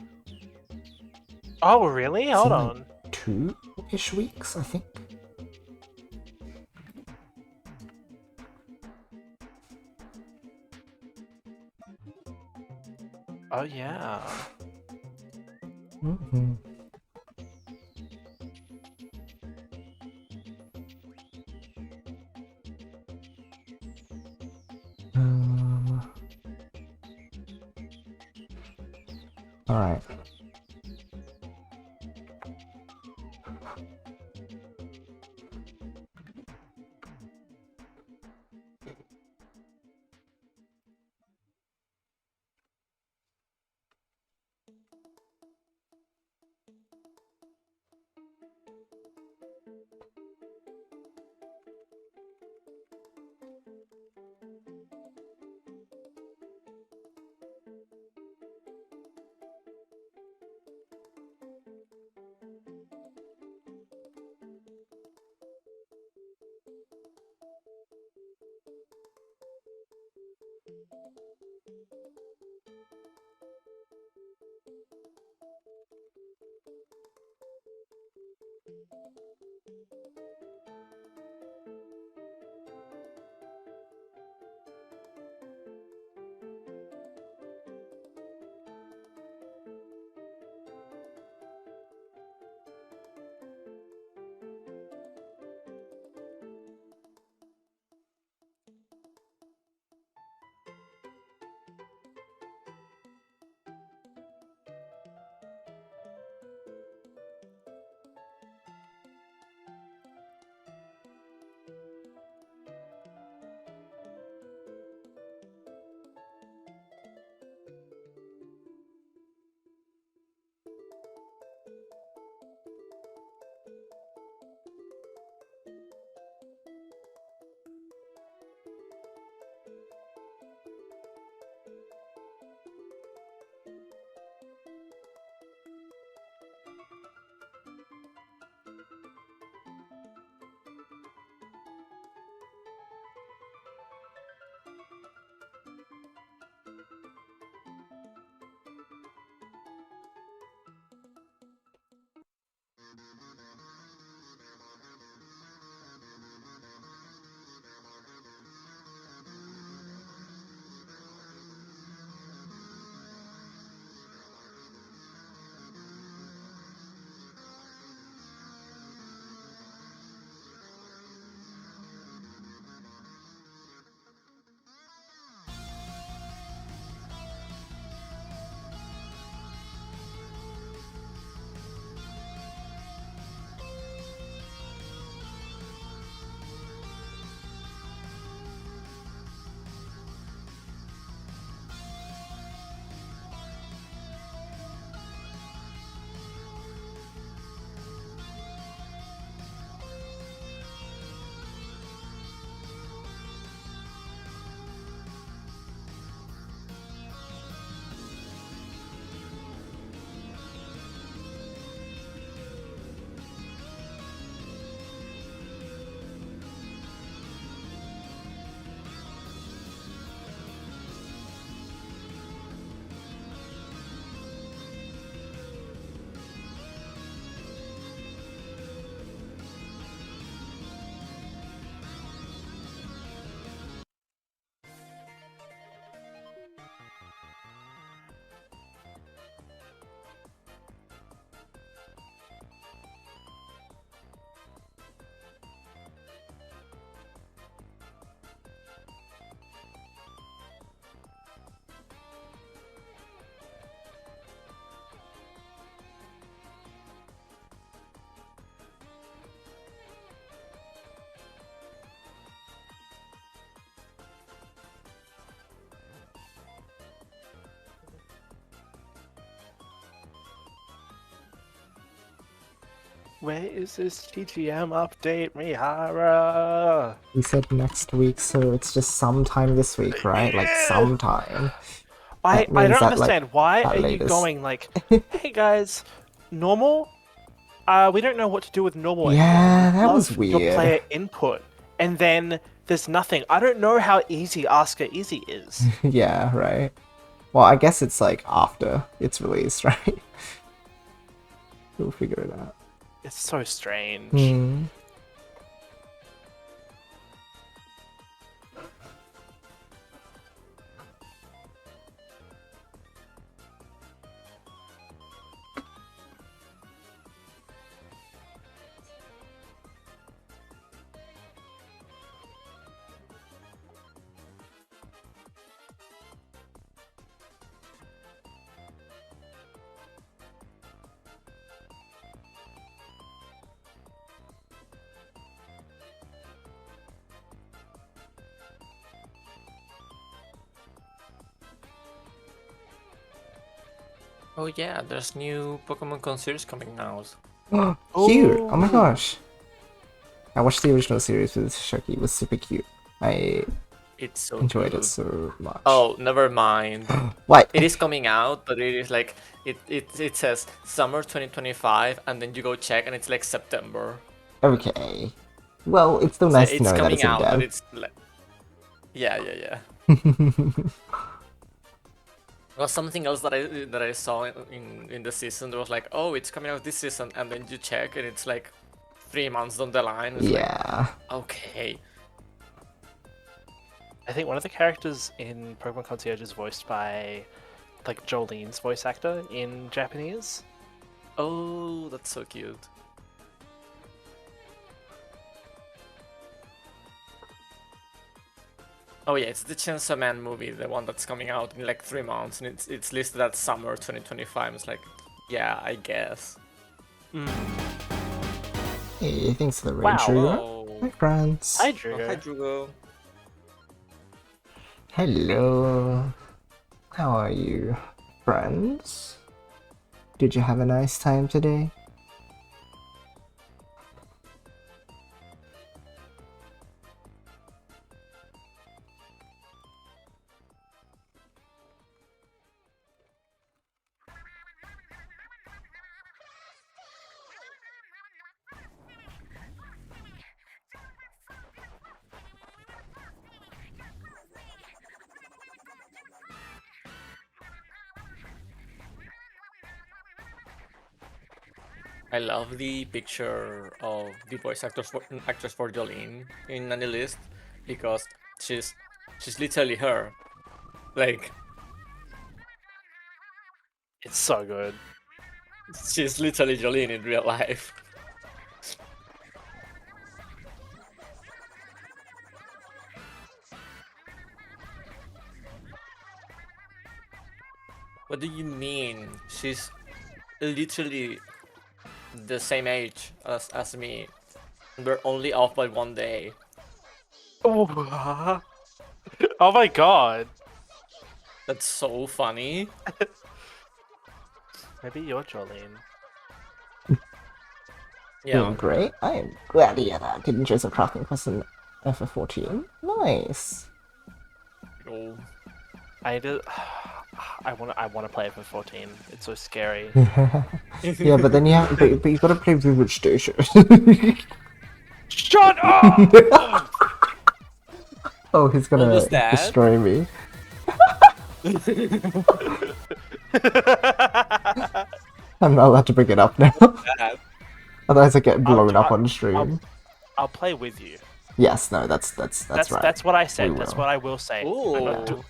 Oh, really? It's Hold in on. like 2-ish weeks, I think. Oh, yeah. Mm-hmm. Alright. Where is this TGM update, Mihara? He said next week, so it's just sometime this week, right? Like sometime. I That means don't that, like, understand. Why at are you latest. going like, hey guys, normal? We don't know what to do with normal Yeah, anymore. that was Love your weird. player input. And then there's nothing. I don't know how easy Ask Her Easy is. Yeah, right. Well, I guess it's like after it's released, right? We'll figure it out. It's so strange. Hmm. Oh yeah, there's new Pokemon Concierge coming now. Cute! Oh my Ooh. gosh. I watched the original series with Shoki. It was super cute. I It's so enjoyed good. it so much. Oh, never mind. What? It is coming out, but it is like it says summer 2025, and then you go check, and it's like September. Okay. Well, it's still So nice to it's know that coming it's in out, but dev. it's like yeah. Well, something else that I saw in the season, there was like, oh, it's coming out this season, and then you check, and it's like 3 months down the line. It's Yeah. like, okay. I think one of the characters in Pokemon Concierge is voiced by, like, Jolene's voice actor in Japanese. Oh, that's so cute. Oh yeah, it's the Chainsaw Man movie, the one that's coming out in like 3 months, and it's listed as summer 2025. It's like, yeah, I guess. Hey, thanks for the raid, Wow. Drugo. Hi, friends. Hi, Oh, Drew. hi, Drugo. Hello. How are you, friends? Did you have a nice time today? I love the picture of the voice actress for Jolene in any list, because she's literally her. Like, It's so good. she's literally Jolene in real life. What do you mean? She's literally the same age as me. We're only off by 1 day. Oh, oh my god. That's so funny. Maybe you're Jolene. Yeah. Doing great. I am glad to hear that. Did enjoy some crafting quests in FF14. Nice. Oh. I did. I wanna play it for 14. It's so scary. Yeah, but then but you gotta play Village Station. Shut up! Oh, he's gonna was that? destroy me. I'm not allowed to bring it up now. Otherwise I get blown up on stream. I'll play with you. Yes, no, that's right. That's what I said. We That's will. what I will say. I'm not Ooh.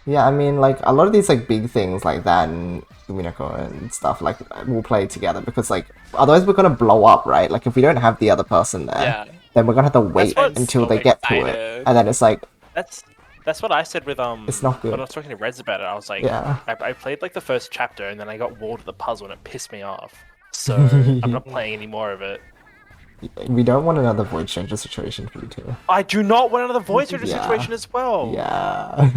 Yeah, I mean, like, a lot of these, like, big things like that and Umineko and stuff, like, we'll play together because, like, otherwise we're gonna blow up, right? Like, if we don't have the other person there, Yeah. then we're gonna have to wait what- until so they get to it. excited. And then it's like, That's what I said with It's not good. when I was talking to Reds about it. I was like, Yeah. I played like the first chapter and then I got walled with the puzzle and it pissed me off. So I'm not playing any more of it. we don't want another Void Changer situation for you two. I do not want another voice changer Yeah. situation as well. Yeah.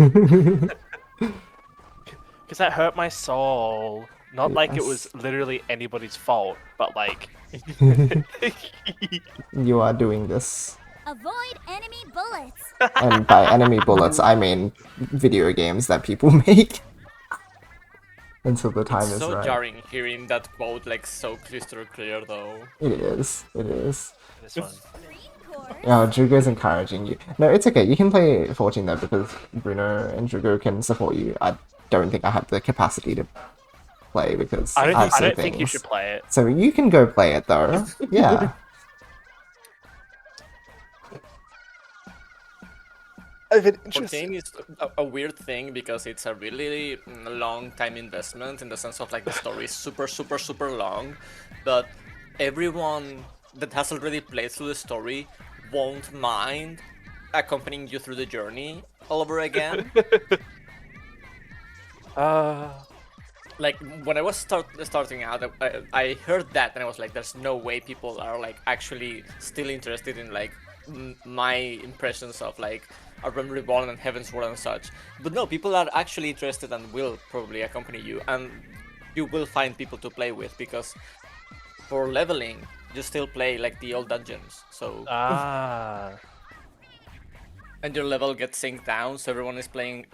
Because that hurt my soul. Not like it was Yes. literally anybody's fault, but like. You are doing this. Avoid enemy bullets. And by enemy bullets, I mean video games that people make. Until the time It's is so right. jarring hearing that quote like so crystal clear though. It is. It is. This one. Green course. Yeah, Drugo's encouraging you. No, it's okay. You can play 14 though because Bruno and Drugo can support you. I don't think I have the capacity to play because I have don't some think you things. should play it. So you can go play it though. Yeah. I've been 14 is a weird thing because it's a really long time investment in the sense of like the story is super long, but everyone that has already played through the story won't mind accompanying you through the journey all over again. Like when I was starting out, I heard that and I was like, there's no way people are like actually still interested in like my impressions of like A Realm Reborn and Heaven's Sword and such. But no, people are actually interested and will probably accompany you, and you will find people to play with because for leveling, you still play like the old dungeons. So and your level gets synced down, so everyone is playing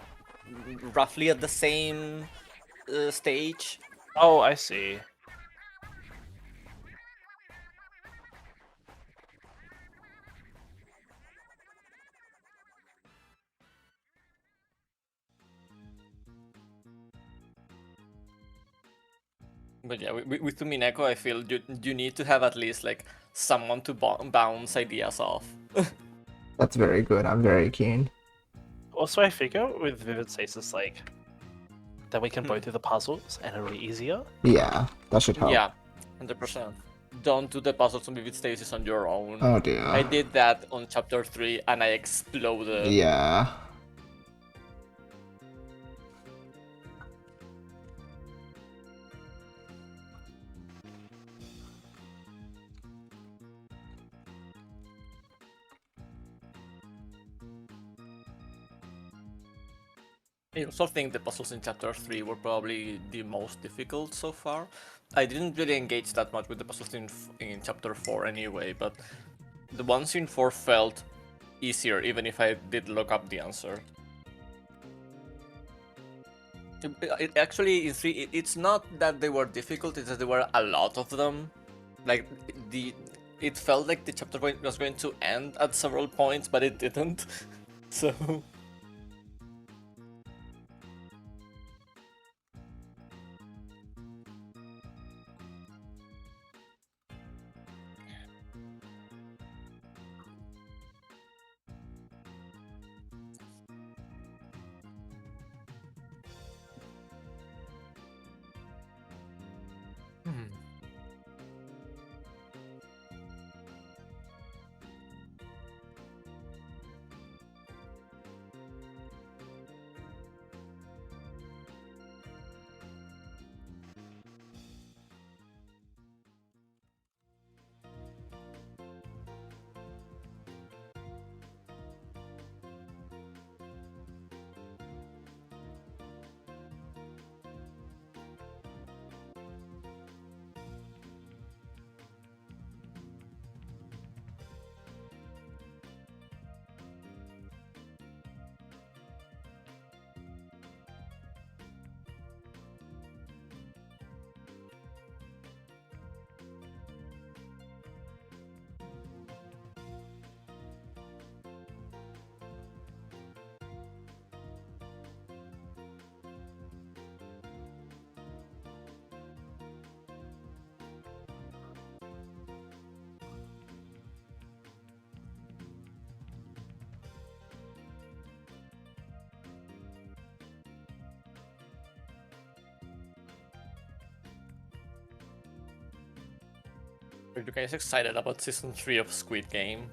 roughly at the same stage. Oh, I see. But yeah, with Tumineko, I feel you need to have at least like someone to bounce ideas off. That's very good. I'm very keen. Also, I figure with Vivid Stasis, like, then we can both do the puzzles and it'll be easier. Yeah, that should help. Yeah, 100%. Don't do the puzzles on Vivid Stasis on your own. Oh dear. I did that on chapter 3 and I exploded. Yeah. I also think the puzzles in chapter 3 were probably the most difficult so far. I didn't really engage that much with the puzzles in chapter 4 anyway, but the ones in 4 felt easier even if I did look up the answer. It actually in 3 it's not that they were difficult, it's that there were a lot of them. Like it felt like the chapter was going to end at several points, but it didn't. So are you guys excited about season 3 of Squid Game?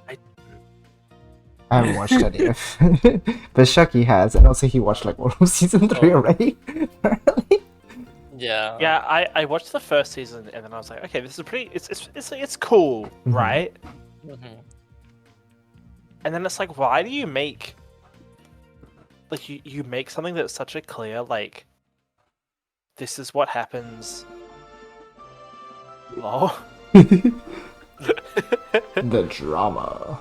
I haven't watched any of but Shucky has, and also he watched like all of season 3 already. Apparently. Yeah. Yeah, I watched the first season and then I was like, okay, this is pretty. It's cool, right? Mm-hmm. And then it's like, why do you make like you make something that's such a clear like This is what happens. Lol. The drama.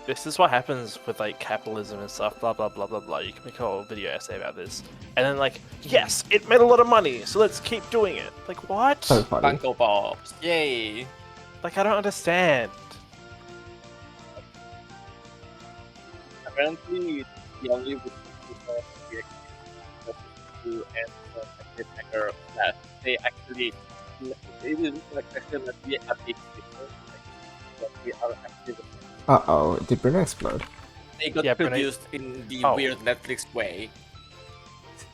This is what happens with like capitalism and stuff, blah blah blah blah blah. You can make a whole video essay about this. And then like, yes, it made a lot of money, so let's keep doing it. Like what? So funny. Banco Pops. Yay. Like I don't understand. Apparently, the only way to end the hacker that they actually it is like actually that we are big people, that we are actually Uh-oh, did Bruno explode? They got Yeah, but produced in the Oh. weird Netflix way.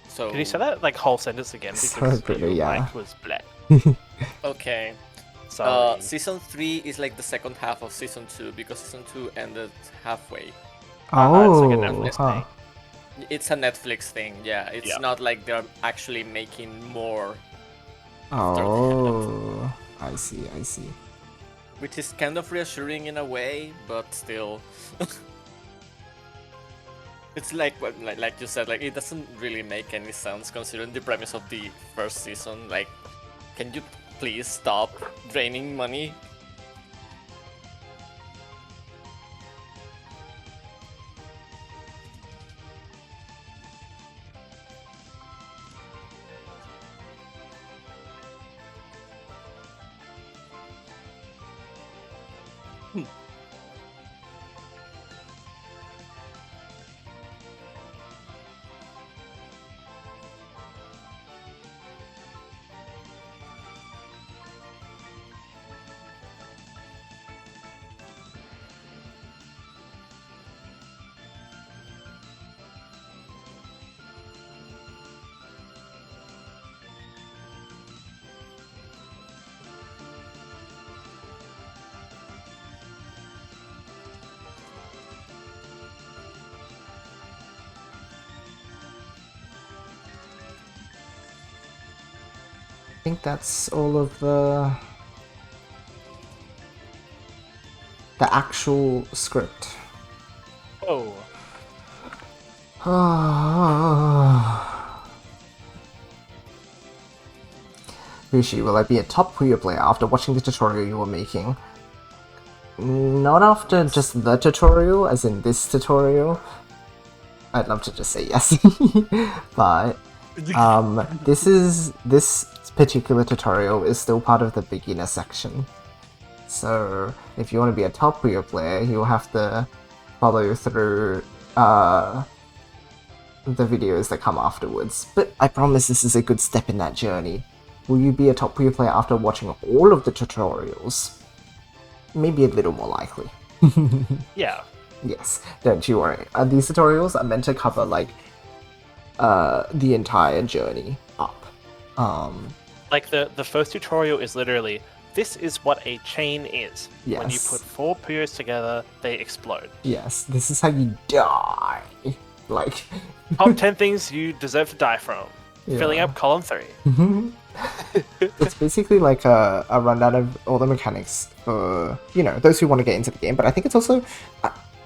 So Can you say that like whole sentence again? So Because pretty, your yeah. mic was black. Okay. Sorry. Season 3 is like the second half of season 2 because season 2 ended halfway. it's Oh, like a Netflix huh. thing. It's a Netflix thing, yeah. It's Yeah. not like they're actually making more, Oh, I see, I see. which is kind of reassuring in a way, but still. It's like like you said, like it doesn't really make any sense considering the premise of the first season. Like, can you please stop draining money? I think that's all of the actual script. Oh. Yoshi, will I be a top Puyo player after watching the tutorial you were making? Not after just the tutorial, as in this tutorial. I'd love to just say yes. But this particular tutorial is still part of the beginner section. So if you want to be a top Puyo player, you'll have to follow through the videos that come afterwards. But I promise this is a good step in that journey. Will you be a top Puyo player after watching all of the tutorials? Maybe a little more likely. Yeah. Yes, don't you worry. These tutorials are meant to cover, like, the entire journey up. Like the first tutorial is literally, this is what a chain is. When you Yes. put 4 Puyos together, they explode. Yes, this is how you die. Like, Top 10 things you deserve to die from. Filling Yeah. up column 3. it's basically like a rundown of all the mechanics for, you know, those who want to get into the game. But I think it's also,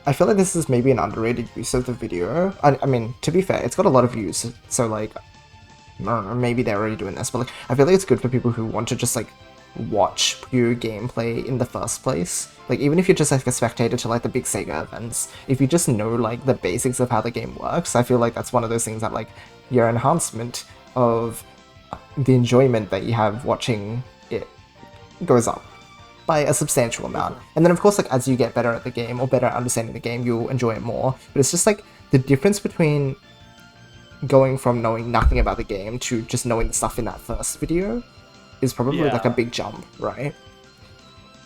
I feel like this is maybe an underrated use of the video. I mean, to be fair, it's got a lot of views, so like, I don't know, maybe they're already doing this, but like, I feel like it's good for people who want to just like watch pure gameplay in the first place. Like, even if you're just like a spectator to like the big Sega events, if you just know like the basics of how the game works, I feel like that's one of those things that like your enhancement of the enjoyment that you have watching it goes up by a substantial amount. And then of course, like, as you get better at the game or better at understanding the game, you'll enjoy it more. But it's just like the difference between going from knowing nothing about the game to just knowing the stuff in that first video is probably like a Yeah. big jump, right?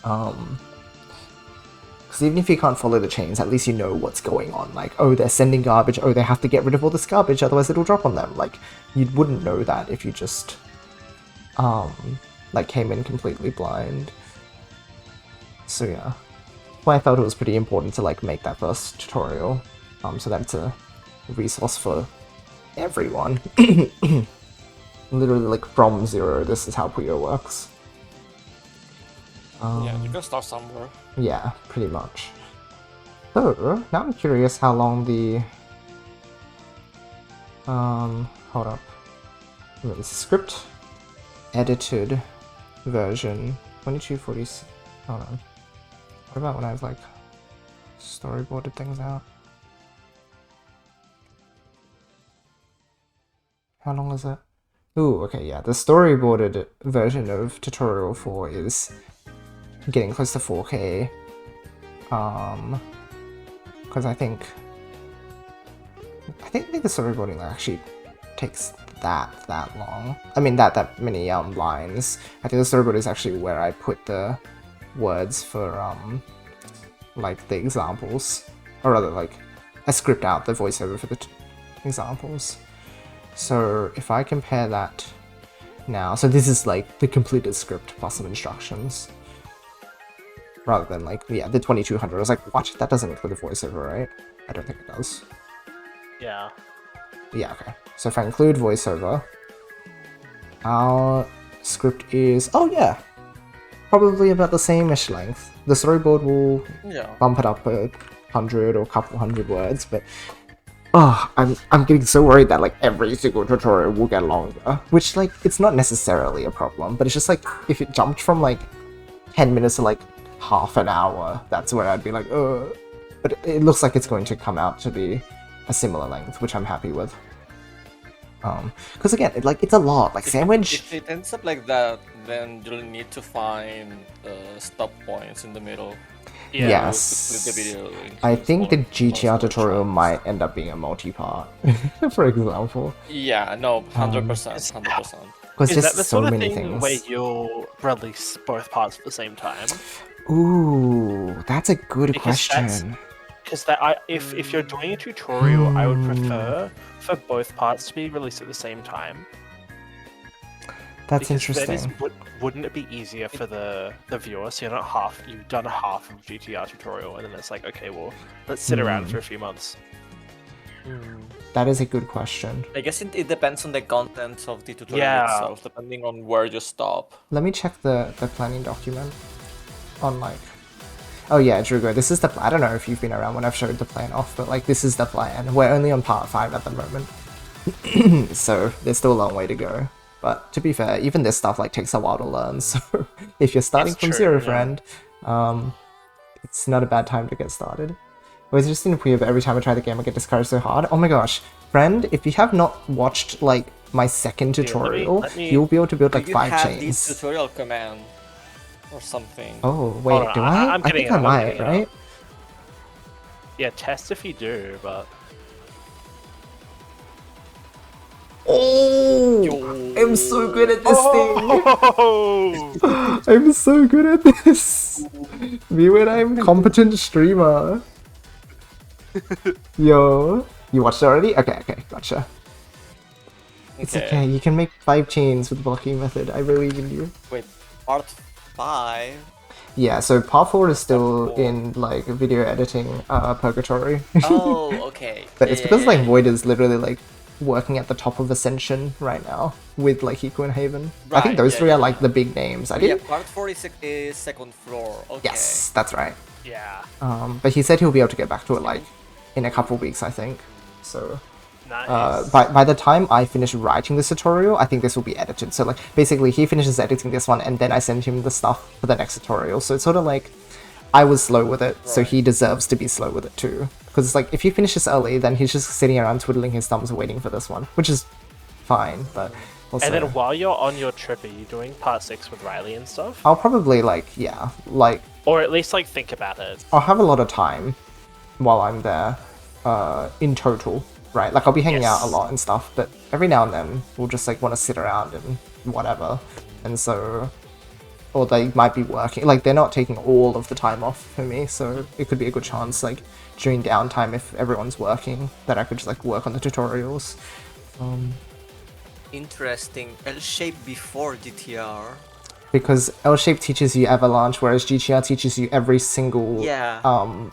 Because even if you can't follow the chains, at least you know what's going on. Like, oh, they're sending garbage, oh, they have to get rid of all this garbage, otherwise it'll drop on them. Like, you wouldn't know that if you just, like, came in completely blind. So yeah. Well, I thought it was pretty important to, like, make that first tutorial, so that's a resource for everyone. Literally, like, from zero, this is how Puyo works. Yeah, you can start somewhere. Yeah, pretty much. So, now I'm curious how long the Hold up. The script edited version 2240. Hold on. What about when I've like storyboarded things out? How long is it? Ooh, okay, yeah. The storyboarded version of tutorial 4 is getting close to 4K. Because I think the storyboarding actually takes that long. I mean that many lines. I think the storyboard is actually where I put the words for like the examples, or rather like I script out the voiceover for the examples. So if I compare that now, so this is like the completed script plus some instructions, rather than like, yeah, the 2200. I was like, what? That doesn't include the voiceover, right? I don't think it does. Yeah. Yeah, okay. So if I include voiceover, our script is, oh yeah, probably about the same-ish length. The storyboard will bump it up 100 or a couple hundred words, but oh, I'm getting so worried that like every single tutorial will get longer, which like it's not necessarily a problem, but it's just like if it jumped from like 10 minutes to like half an hour, that's where I'd be like, but it looks like it's going to come out to be a similar length, which I'm happy with. Because again, it's a lot. Like sandwich. If it ends up like that, then you'll need to find stop points in the middle. Yeah. Yes. To split the video I into think the smaller GTR tutorial chunks. might end up being a multi-part, for example. Yeah, no, 100%, 100%. Because Is there's that the so sort of many thing things. where you'll release both parts at the same time? Ooh, that's a good Because question. Because if you're doing a tutorial, I would prefer for both parts to be released at the same time. That's Because then interesting. wouldn't it be easier for the viewer? So you've done a half of GTR tutorial, and then it's like, okay, well, let's sit around for a few months. That is a good question. I guess it depends on the content of the tutorial Yeah. itself, depending on where you stop. Let me check the planning document on like. Oh yeah, Drugo, this is the. I don't know if you've been around when I've showed the plan off, but like this is the plan. We're only on part 5 at the moment, so there's still a long way to go. But to be fair, even this stuff like takes a while to learn. So if you're starting It's from true, zero, yeah. friend, it's not a bad time to get started. I was just in Puyo, but every time I try the game, I get discouraged so hard. Oh my gosh, friend, if you have not watched like my second Here, let me- tutorial, let me- you'll be able to build Do like you 5 have chains. this tutorial command or something? Oh wait, Hold on, do I? I'm I getting think it, I I'm might, getting it right? Yeah, test if you do, but Oh, I'm so good at this oh! thing. I'm so good at this. Me when I'm competent streamer. Yo, you watched it already? Okay, gotcha. It's okay. You can make 5 chains with the blocking method. I believe in you. Wait, part 5? Yeah, so part 4 is still Part 4. in like video editing purgatory. Oh, okay. But it's because like Void is literally like working at the top of Ascension right now with like Hiku and Haven. I think Right, those yeah, 3 are yeah. like the big names. I Yeah, didn't. part 4 is second floor. Okay. Yes, that's right. Yeah, But he said he'll be able to get back to it like in a couple weeks, I think. So nice. by the time I finish writing this tutorial, I think this will be edited. So like basically he finishes editing this one and then I send him the stuff for the next tutorial. So it's sort of like I was slow with it, so he deserves to be slow with it too. Because it's like if he finishes early, then he's just sitting around twiddling his thumbs waiting for this one, which is fine. But also, And then while you're on your trip, are you doing part 6 with Riley and stuff? I'll probably like Or at least like think about it. I'll have a lot of time while I'm there, in total, right? Like I'll be hanging out a Yes. lot and stuff, but every now and then we'll just like want to sit around and whatever. And so, or they might be working, like they're not taking all of the time off for me, so it could be a good chance, like during downtime if everyone's working, that I could just like work on the tutorials. Interesting. L-shape before GTR. Because L-shape teaches you Avalanche, whereas GTR teaches you every single Yeah.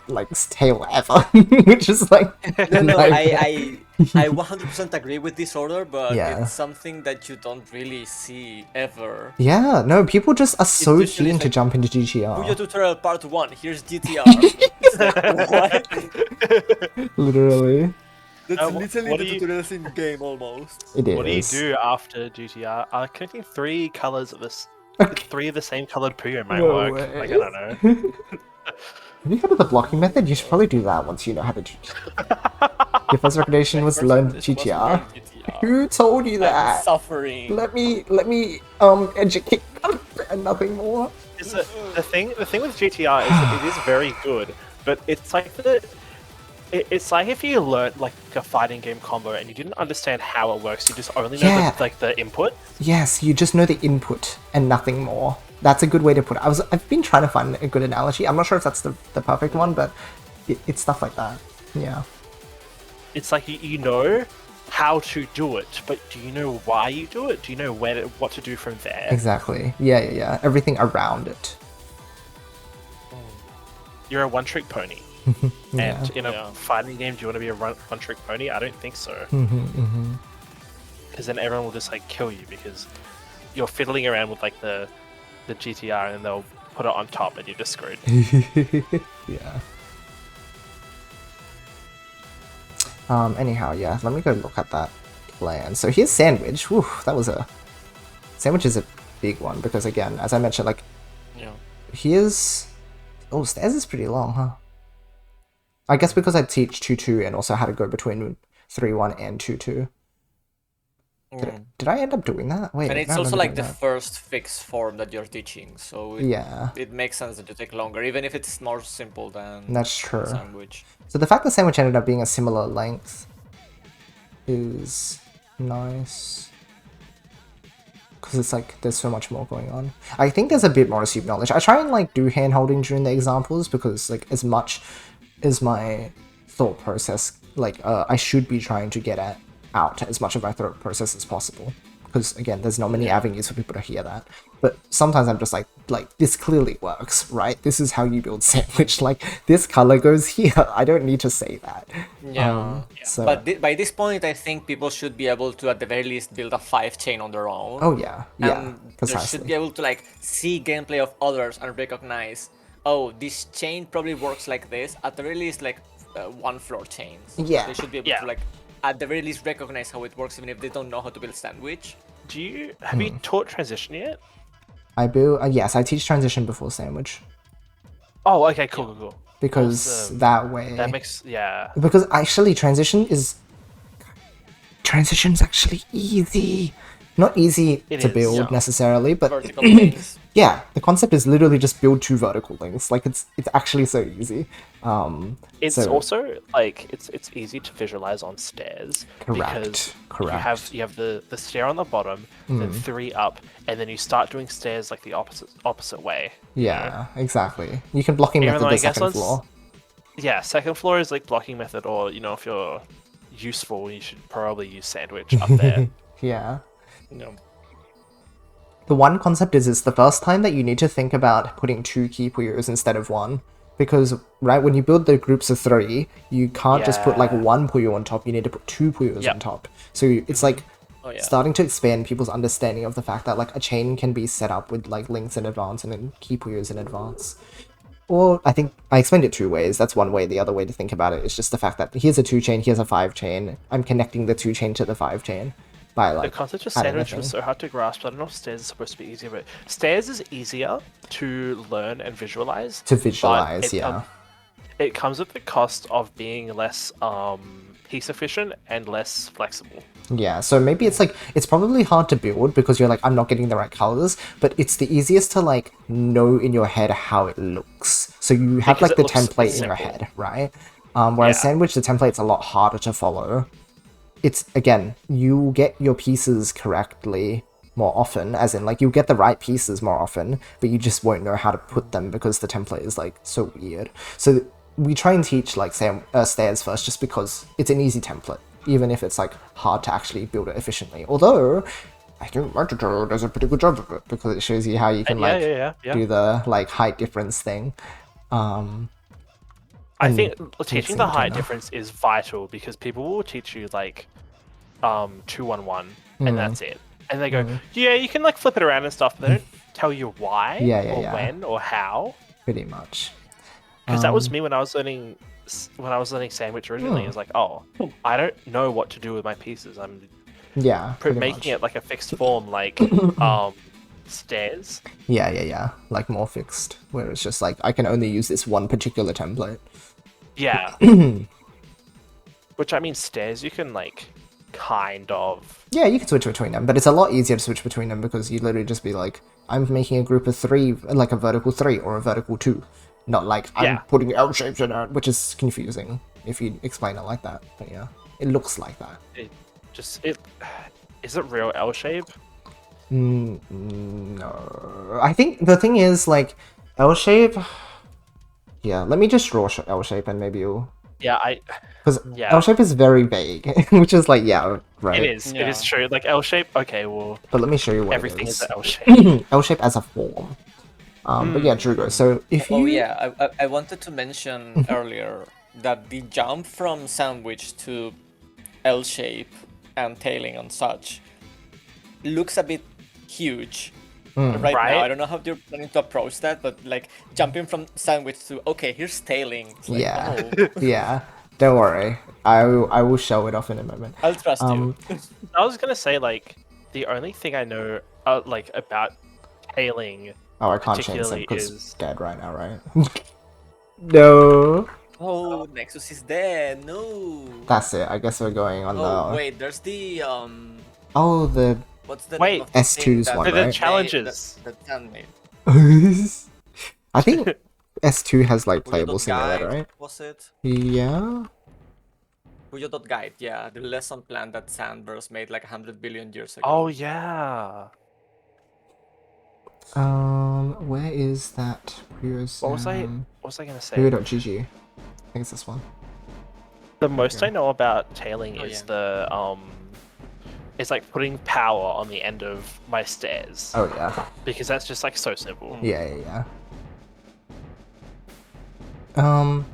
like tail ever, which is like No, nightmare. I 100% agree with this order, but Yeah. it's something that you don't really see ever. Yeah, no, people just are so usually keen to like, jump into Puyo GTR. tutorial part 1, here's GTR. It's like, what? Literally. That's Uh, literally what the do you- tutorials in game almost. It is. What do you do after GTR? Connecting 3 colors of this, 3 of the same colored Puyo might No work. way. Like I don't know. Have you heard of the blocking method? You should probably do that once you know how to do Your first recommendation was learn GTR. Who told you I'm that? suffering. Let me educate and nothing more. It's the thing with GTR is that it is very good, but it's like it's like if you learned like a fighting game combo and you didn't understand how it works, you just only know Yeah. the input. Yes, you just know the input and nothing more. That's a good way to put it. I've been trying to find a good analogy. I'm not sure if that's the perfect one, but it's stuff like that. Yeah. It's like you know how to do it, but do you know why you do it? Do you know what to do from there? Exactly. Yeah. Everything around it. You're a one-trick pony. Yeah. And in a fighting game, do you want to be a one-trick pony? I don't think so. Because then everyone will just like kill you because you're fiddling around with like the GTR and they'll put it on top and you're just screwed. Yeah. Anyhow, yeah, let me go look at that plan. So here's Sandwich. Whew, Sandwich is a big one because again, as I mentioned, like, here's... Oh, Stairs is pretty long, huh? I guess because I teach 2-2 and also how to go between 3-1 and 2-2. Did I end up doing that? Wait, And it's no, I also remember like the doing that. first fixed form that you're teaching, so it makes sense that you take longer, even if it's more simple than That's true. Sandwich. So the fact that Sandwich ended up being a similar length is nice. Because it's like, there's so much more going on. I think there's a bit more assumed knowledge. I try and like do hand holding during the examples because like as much as my thought process, like I should be trying to get out as much of my thought process as possible. Because again, there's not many avenues for people to hear that. But sometimes I'm just like this clearly works, right? This is how you build Sandwich. Like this color goes here. I don't need to say that. So But by this point, I think people should be able to, at the very least, build a 5-chain on their own. oh yeah, And they should precisely. be able to like see gameplay of others and recognize, oh, this chain probably works like this. At the very least, like one floor chains. Yeah. They should be able to like, at the very least, recognize how it works, even if they don't know how to build Sandwich. Have you taught transition yet? I build yes, I teach transition before Sandwich Oh, okay, cool. because Awesome. that way That makes because actually transition's actually easy. Not easy It to is, build yeah. necessarily, but Vertical links. yeah, the concept is literally just build 2 vertical links. Like it's actually so easy. It's so- also like it's easy to visualize on stairs because Correct. you have the stair on the bottom, then 3 up, and then you start doing stairs like the opposite way. Yeah, exactly. You can blocking Even method though the I guess second on floor. Yeah, second floor is like blocking method, or if you're useful, you should probably use Sandwich up there. Yeah. You know. The one concept is it's the first time that you need to think about putting 2 key Puyos instead of 1. Because, right, when you build the groups of 3, you can't just put like Yeah. 1 Puyo on top, you need to put 2 Puyos Yep. on top. So it's like Oh, yeah. starting to expand people's understanding of the fact that like a chain can be set up with like links in advance and then key Puyos in advance. Or I think I explained it 2 ways. That's one way. The other way to think about it is just the fact that here's a 2 chain, here's a 5 chain. I'm connecting the 2 chain to the 5 chain by like The concept of adding a Sandwich thing. was so hard to grasp. I don't know if stairs is supposed to be easier, but stairs is easier to learn and visualize. To but visualize, yeah. It comes at the cost of being less piece efficient and less flexible. Yeah, so maybe it's like, it's probably hard to build because you're like, I'm not getting the right colors, but it's the easiest to like know in your head how it looks. So you have Because like it the looks template in your simple. head, right? Whereas Yeah. Sandwich, the template's a lot harder to follow. It's, again, you get your pieces correctly more often, as in like you'll get the right pieces more often, but you just won't know how to put them because the template is like so weird. So we try and teach like stairs first just because it's an easy template, even if it's like hard to actually build it efficiently. Although I think Magito does a pretty good job of it because it shows you how you can like do the like height difference thing. I think and teaching in the height between, difference is vital because people will teach you like 2-1-1 and that's it. And they go, yeah, you can like flip it around and stuff, but they don't tell you why Yeah, or yeah. when or how. Pretty much. Because that was me when I was learning when I was learning sandwich originally, it was like, oh, I don't know what to do with my pieces. I'm Yeah, pretty making much. it like a fixed form, like stairs. Yeah. Like more fixed, where it's just like I can only use this one particular template. Yeah. Which I mean, stairs you can like kind of. Yeah, you can switch between them, but it's a lot easier to switch between them because you literally just be like, I'm making a group of 3, like a vertical 3 or a vertical 2. Not like, I'm Yeah. putting L shapes in it, which is confusing if you explain it like that. But yeah, it looks like that. It is it real L shape? No. I think the thing is, like, L shape... Yeah, let me just draw L shape and maybe you'll... Yeah, Because Yeah. L shape is very vague, which is like, yeah, right. It is. It is true. Like L shape. Okay, well, But let me show you what everything it is is. an L shape. L shape as a form. But yeah, Drugo, so if you... Oh yeah, I wanted to mention earlier that the jump from sandwich to L shape and tailing and such looks a bit huge right Right? now. I don't know how you're planning to approach that, but like jumping from sandwich to okay, here's tailing. It's like, Yeah. oh, Yeah, don't worry. I will show it off in a moment. I'll trust you. I was gonna say like the only thing I know like about tailing Oh, I can't change them particularly because is it's dead right now, right? No. Oh, Nexus is dead. No. That's it. I guess we're going on Oh the... wait, there's the Oh, the... what's the Wait, name of the S2's thing that one, For the right? challenges. That Tan made. I think S2 has like playable Puyo.guide, simulator, right? was it? Yeah. Puyo.guide, yeah, the lesson plan that Sandburst made like 100 billion years ago. Oh yeah. Where is that? What was I gonna say? Puyo.gg. I think it's this one. The most Okay. I know about tailing Oh, is yeah. the it's like putting power on the end of my stairs. Oh yeah. Because that's just like so simple. Yeah. I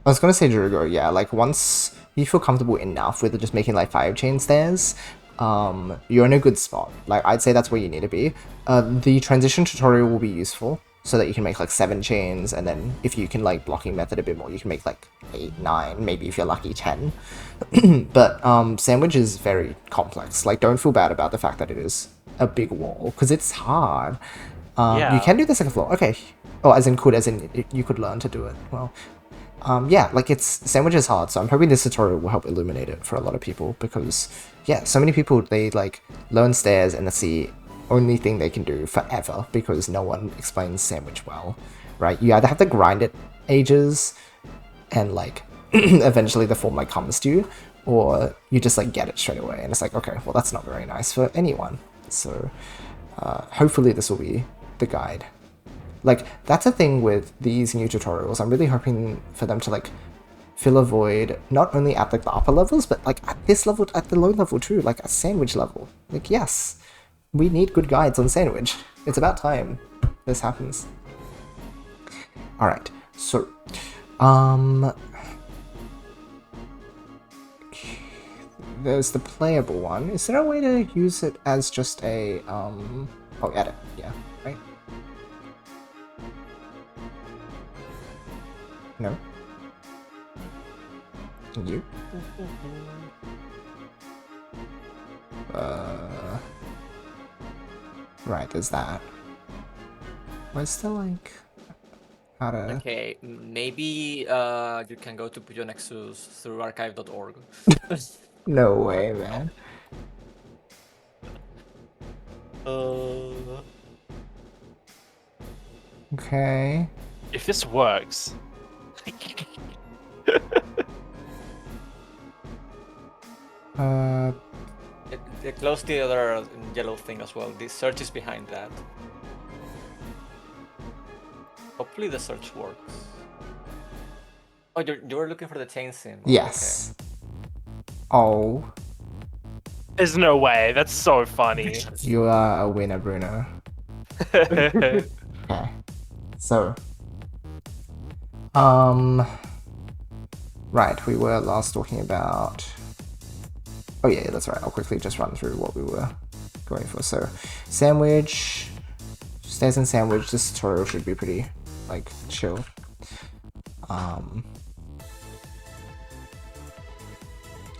was gonna say Drugo, yeah, like once you feel comfortable enough with just making like 5 chain stairs, you're in a good spot. Like I'd say that's where you need to be. The transition tutorial will be useful so that you can make like 7 chains, and then if you can like blocking method a bit more, you can make like 8, 9, maybe if you're lucky 10. But sandwich is very complex. Like don't feel bad about the fact that it is a big wall because it's hard. Yeah. You can do the second floor. Okay. Oh, as in you could learn to do it. Well, yeah, like sandwich is hard, so I'm hoping this tutorial will help illuminate it for a lot of people because, yeah, so many people, they like learn stairs and that's the only thing they can do forever because no one explains sandwich well, right? You either have to grind it ages and like eventually the form like comes to you, or you just like get it straight away and it's like, okay, well that's not very nice for anyone. So hopefully this will be the guide. Like, that's a thing with these new tutorials. I'm really hoping for them to, like, fill a void, not only at, like, the upper levels, but, like, at this level, at the low level, too. Like, at sandwich level. Like, yes, we need good guides on sandwich. It's about time this happens. Alright, so, there's the playable one. Is there a way to use it as just a, oh, edit, yeah, right? No? You? Right, there's that. Where's the, like... how to... Okay, maybe you can go to Puyo Nexus through archive.org. No way, man. Okay. If this works. Close the other yellow thing as well. The search is behind that. Hopefully the search works. Oh, you were looking for the chain sim. Oh, Yes. Oh, There's no way. That's so funny. you are a winner, Bruno. Okay. So. Right, we were last talking about... Oh yeah, that's right. I'll quickly just run through what we were going for. So, sandwich, stairs and sandwich. This tutorial should be pretty, like, chill.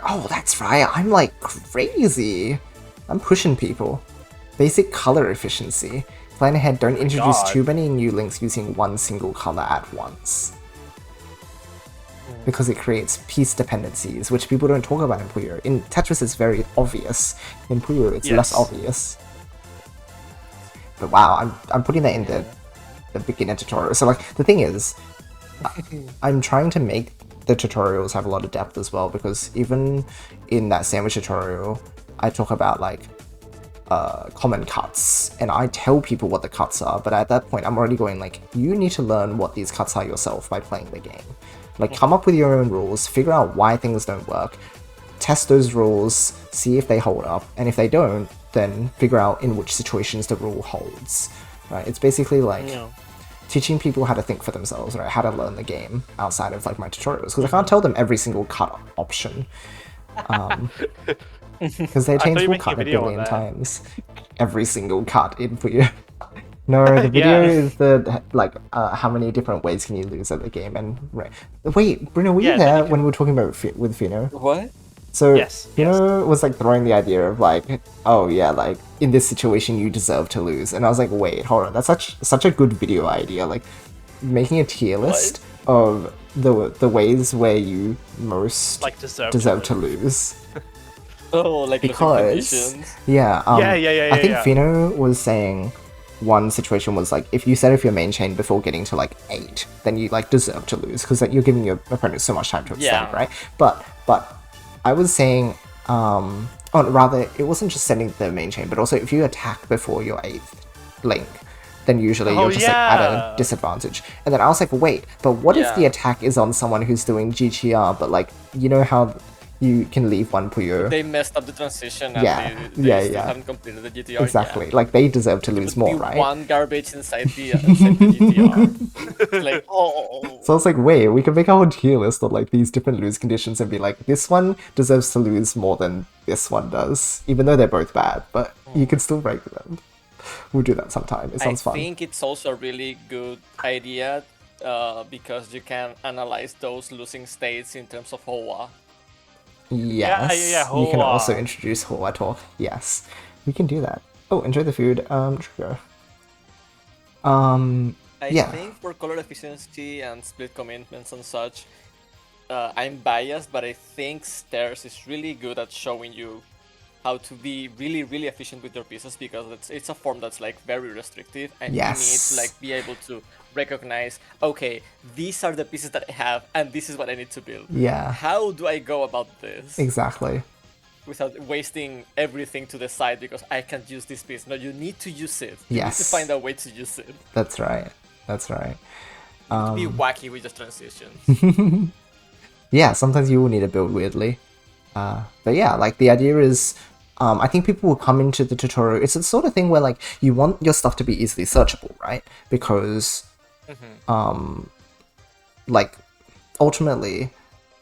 Oh, that's right. I'm like crazy. I'm pushing people. Basic color efficiency. Plan ahead, don't introduce God. too many new links using one single color at once. Because it creates piece dependencies, which people don't talk about in Puyo. In Tetris, it's very obvious. In Puyo, it's less Yes. obvious. But wow, I'm putting that in the beginner tutorial. So like, the thing is, I'm trying to make the tutorials have a lot of depth as well, because even in that sandwich tutorial, I talk about like common cuts, and I tell people what the cuts are, but at that point I'm already going like, you need to learn what these cuts are yourself by playing the game. Like, come up with your own rules, figure out why things don't work, test those rules, see if they hold up, and if they don't, then figure out in which situations the rule holds. Right? It's basically like teaching people how to think for themselves, right? How to learn the game outside of like my tutorials, because I can't tell them every single cut option. Because they I thought change you were will making a cut a video on billion that. times. Every single cut in Puyo. No, the video Yeah. is the like how many different ways can you lose at the game, and wait, Bruno, were Yeah, you then there you can- when we were talking about with Fino? What? So Yes, Fino was like throwing the idea of like, oh yeah, like in this situation you deserve to lose, and I was like, wait, hold on, that's such a good video idea, like making a tier list of the ways where you most Like deserve to lose. Oh, like losing Because conditions. yeah, Yeah, I think yeah. Fino was saying one situation was like, if you set up your main chain before getting to like 8, then you like deserve to lose, because like you're giving your opponent so much time to extend, Yeah. right? But I was saying, or rather, it wasn't just setting the main chain, but also if you attack before your 8th link, then usually Oh, you're just like at a yeah. disadvantage. And then I was like, wait, but what if the Yeah. attack is on someone who's doing GTR, but like, you know how you can leave one Puyo? They messed up the transition and Yeah, they yeah, still yeah. haven't completed the GTR. Exactly. Yeah. Like, they deserve to There lose would be more, right? one garbage inside the GTR. It's like, oh. So I was like, wait, we can make our own tier list of like these different lose conditions and be like, this one deserves to lose more than this one does, even though they're both bad, but you can still rank them. We'll do that sometime. It I sounds fun. think it's also a really good idea because you can analyze those losing states in terms of HOA. Yes. yeah, You can also Hoa. introduce Hoa talk. Yes. We can do that. Oh, enjoy the food. Trigger. I Yeah. think for color efficiency and split commitments and such, I'm biased, but I think Stairs is really good at showing you how to be really, really efficient with your pieces, because it's a form that's like very restrictive, and you need Yes. to like be able to recognize, okay, these are the pieces that I have, and this is what I need to build. Yeah. How do I go about this Exactly. without wasting everything to the side because I can't use this piece? No, you need to use it. You need to Yes. find a way to use it. That's right. That's right. To be wacky with your transitions. Yeah, sometimes you will need to build weirdly. But yeah, like the idea is, I think people will come into the tutorial. It's the sort of thing where like you want your stuff to be easily searchable, right? Because, like, ultimately,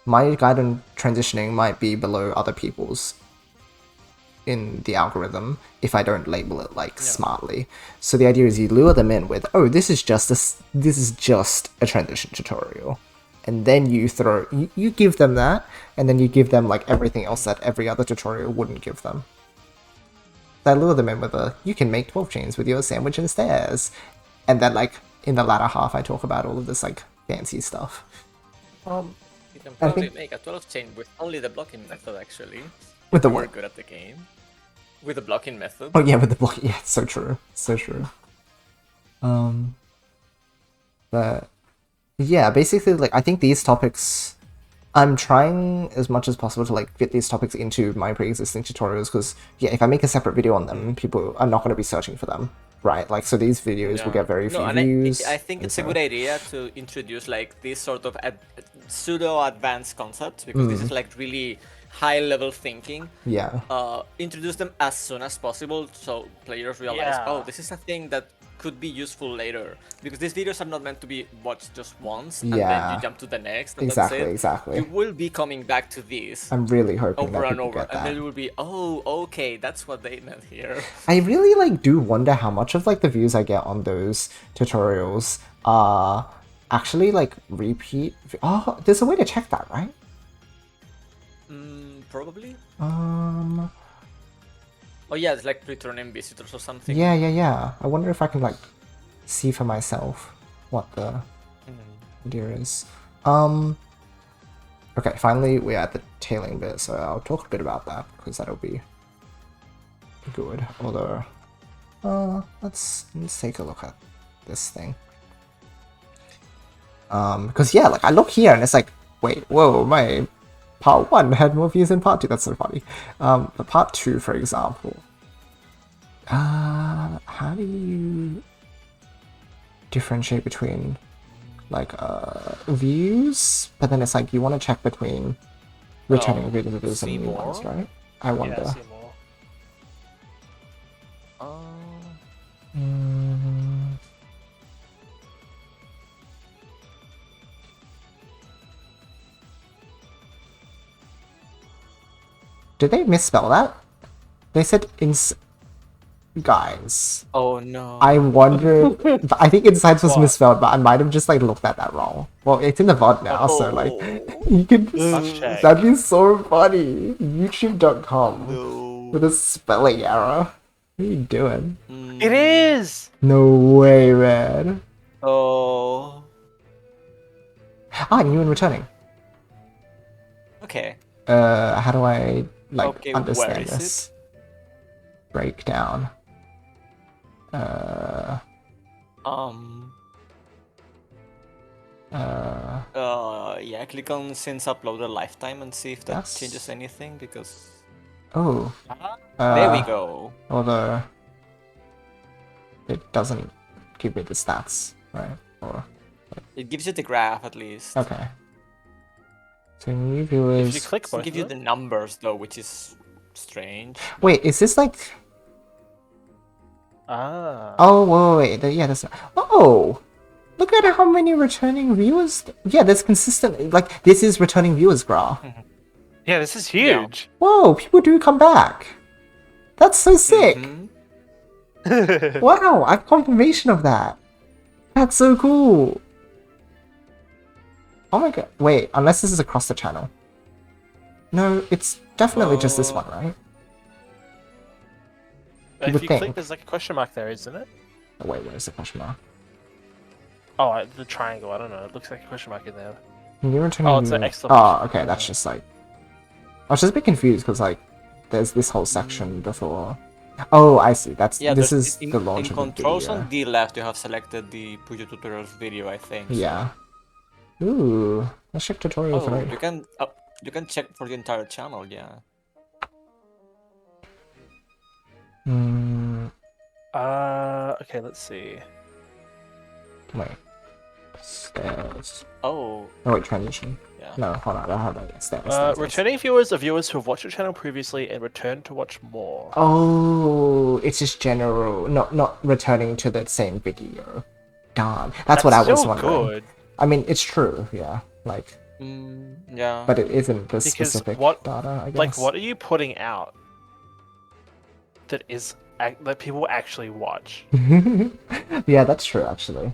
my guide on transitioning might be below other people's in the algorithm if I don't label it like smartly. So the idea is you lure them in with, oh, this is just a transition tutorial. And then you give them that, and then you give them like everything else that every other tutorial wouldn't give them. I lure them in with you can make 12 chains with your sandwich and stairs. And then like in the latter half I talk about all of this like fancy stuff. You can probably think- make a 12 chain with only the blocking method, actually. With the If you were what? good at the game. With the blocking method. Oh yeah, with the block. Yeah, it's so true. So true. But yeah, basically, like I think these topics, I'm trying as much as possible to like fit these topics into my pre-existing tutorials, because yeah, if I make a separate video on them, people are not going to be searching for them, right? Like, so these videos will get very few and views. I think and it's a so- good idea to introduce like this sort of pseudo advanced concepts, because this is like really high level thinking. Yeah. Introduce them as soon as possible so players realize, Yeah. oh, this is a thing that could be useful later, because these videos are not meant to be watched just once and then Yeah. you jump to the next and Exactly, that's it. exactly. You will be coming back to these I'm really hoping over that and people over, get and that. then it will be, oh, okay, that's what they meant here. I really like do wonder how much of like the views I get on those tutorials are actually like repeat. Oh, there's a way to check that, right? probably. Um. Oh yeah, it's like returning visitors or something. Yeah. I wonder if I can like see for myself what the idea is. Okay, finally we're at the tailing bit, so I'll talk a bit about that because that'll be good. Although, let's take a look at this thing. Because yeah, like I look here and it's like, wait, whoa, my part 1 had more views than part 2. That's so funny. But part 2, for example, how do you differentiate between like views? But then it's like you want to check between returning visitors and see new more? ones, right? I wonder. Yeah, see more. Mm. Did they misspell that? They said guys. Oh no. I wonder. I think insights was What? misspelled, but I might have just like looked at that wrong. Well, it's in the VOD now, so like you can. Let's check. That'd be so funny. YouTube.com with a spelling error. What are you doing? It is! No way, man. Oh. Ah, new and returning. Okay. How do I like Okay, where understand is this? Breakdown. Yeah, click on since uploaded lifetime and see if that Yes. changes anything because Oh. there we go. Although it doesn't give me the stats, right? Or It gives you the graph at least. okay. So new If viewers. you click Doesn't both give of you them, the numbers though, which is strange. Wait, is this like? Ah. Oh, wait. Yeah, that's. Oh, look at how many returning viewers. Yeah, that's consistent. Like this is returning viewers graph. Yeah, this is huge. Whoa, people do come back. That's so sick. Mhm. Wow, I have confirmation of that. That's so cool. Oh my god. Wait, unless this is across the channel. No, it's definitely just this one, right? If would you think. click, there's like a question mark there, isn't it? Oh, wait, where's the question mark? Oh, the triangle. I don't know. It looks like a question mark in there. New returning Oh, it's an viewer- exclamation. Oh, okay, that's just like... I was just a bit confused because like, there's this whole section before... Oh, I see. That's Yeah, this there's- is in, the launch in of the controls video. on D left you have selected the Puyo tutorials video, I think. so- Yeah. Ooh, let's check tutorial Oh, tonight. you can check for the entire channel, yeah. Hmm. Okay, let's see. Wait. Stairs. Oh, Oh wait, transition. yeah. No, hold on. I don't have that yet. Stairs. Returning viewers are viewers who have watched your channel previously and return to watch more. Oh, it's just general, not returning to that same video. Darn, that's what I was still wondering. good. I mean, it's true, yeah. Like, Yeah. but it isn't the Because specific what- data. I guess. Like, what are you putting out that is that people actually watch? Yeah, that's true. Actually,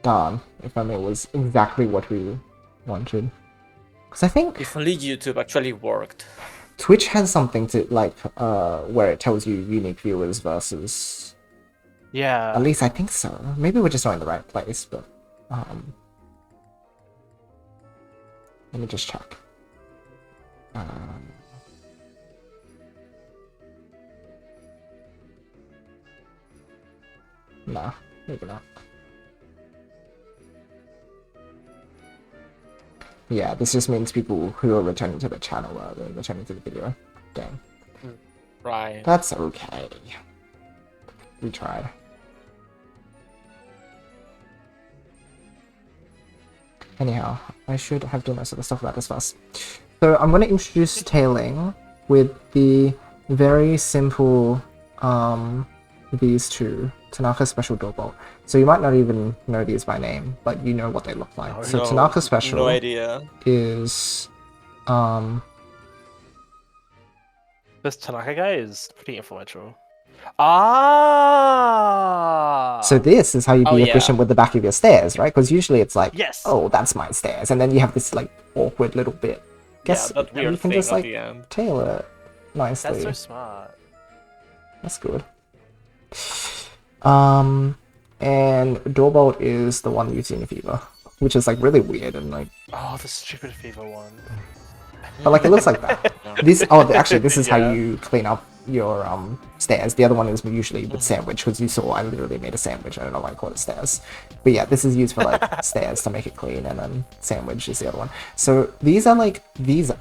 darn. If only it was exactly what we wanted. Because I think If only YouTube actually worked. Twitch has something to like, where it tells you unique viewers versus. Yeah. At least I think so. Maybe we're just not in the right place, but let me just check. Nah, maybe not. Yeah, this just means people who are returning to the channel rather than returning to the video. Dang. Right. That's okay. We tried. Anyhow, I should have done most of the stuff about this first. So I'm going to introduce tailing with the very simple, these two, Tanaka Special Doorbell. So you might not even know these by name, but you know what they look like. So Tanaka Special No idea. is, This Tanaka guy is pretty influential. Ah. So this is how you Oh, be yeah. efficient with the back of your stairs, right? Because usually it's like, Yes. oh, that's my stairs, and then you have this like awkward little bit. Guess yeah, that and you weird can thing just at like the end. tailor it nicely. That's so smart. That's good. And Doorbolt is the one used in Fever, which is like really weird and like, Oh, the stupid fever one. but like it looks like that. This actually this is how Yeah. you clean up your stairs. The other one is usually with sandwich, because you saw I literally made a sandwich. I don't know why I call it stairs, but yeah, this is used for like stairs to make it clean, and then sandwich is the other one. So these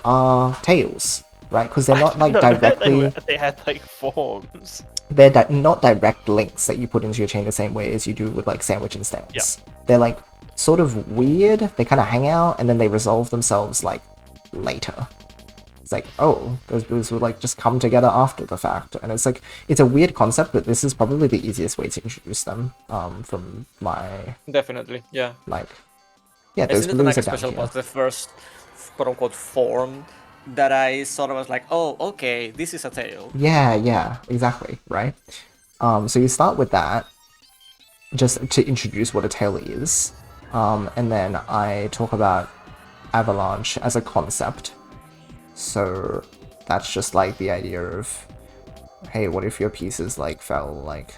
are tails, right? Because they're not like No, directly. they had like forms. They're not direct links that you put into your chain the same way as you do with like sandwich and stairs. Yep. They're like sort of weird. They kind of hang out and then they resolve themselves like later. It's like, oh, those would like just come together after the fact, and it's like it's a weird concept, but this is probably the easiest way to introduce them. From my Definitely, yeah. like, yeah, Isn't those it blues like are a down special here. was the first quote unquote form that I sort of was like, oh, okay, this is a tail. Yeah, exactly, right? So you start with that, just to introduce what a tail is, and then I talk about avalanche as a concept. So that's just like the idea of, hey, what if your pieces like fell like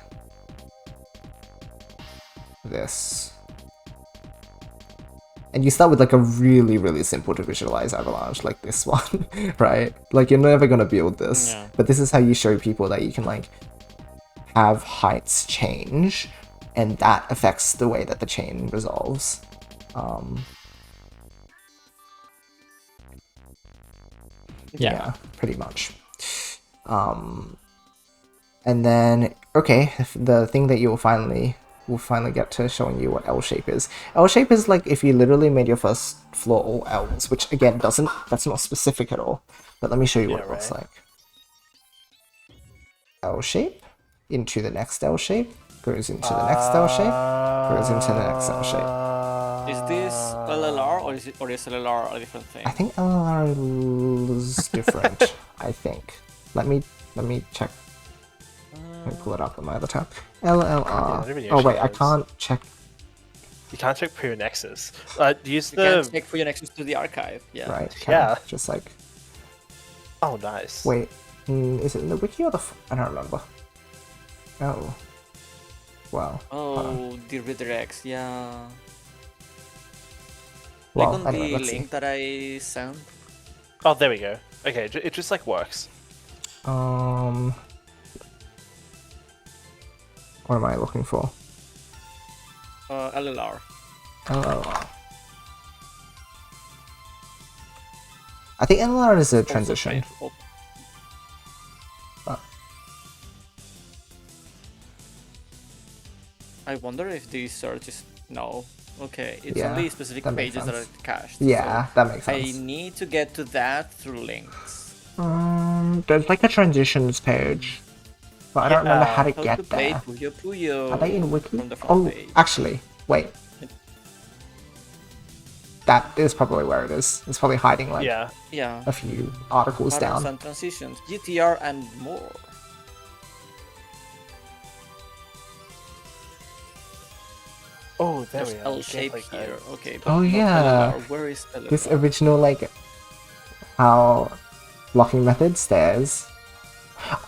this? And you start with like a really, really simple to visualize avalanche, like this one, right? Like you're never gonna build this, Yeah. but this is how you show people that you can like have heights change, and that affects the way that the chain resolves. Yeah, pretty much. And then, okay, the thing that we'll finally get to showing you what L shape is. L shape is like if you literally made your first floor all L's, which again that's not specific at all. But let me show you what Yeah, it looks right. like. L shape into the next L shape, goes into the next L shape, goes into the next L shape. Is this LLR or is LLR a different thing? I think LLR is different. I think. Let me check. Let me pull it up on my other tab. LLR. Yeah, Oh wait, I YoshiAus. can't check. You can't check Puyo Nexus. Use You can the. check for your nexus to the archive. Yeah. Right. Yeah. Just like Oh, nice. wait. Is it in the wiki or the? I don't remember. Oh. Wow. Oh, the redirects. Yeah. Well, Click on anyway, the let's see. link that I sent. Oh, there we go. Okay, it just like works. What am I looking for? LLR. LLR. I think LLR is a transition. I wonder if the search is no. Okay, it's Yeah, only specific that makes pages that are sense. cached. Yeah, that makes I sense. need to get to that through links. There's like a transitions page, but I don't remember how to How get to play there. Puyo Puyo Are they in wiki? from the front Oh, page. actually, wait. That is probably where it is. It's probably hiding like Yeah. Yeah. a few articles Patterns down. and transitions, GTR and more. Oh, there There's we are. L the shape gameplay here. guide. Okay. But Oh, not yeah. LLR. Where is LLR? This original like how blocking method stairs.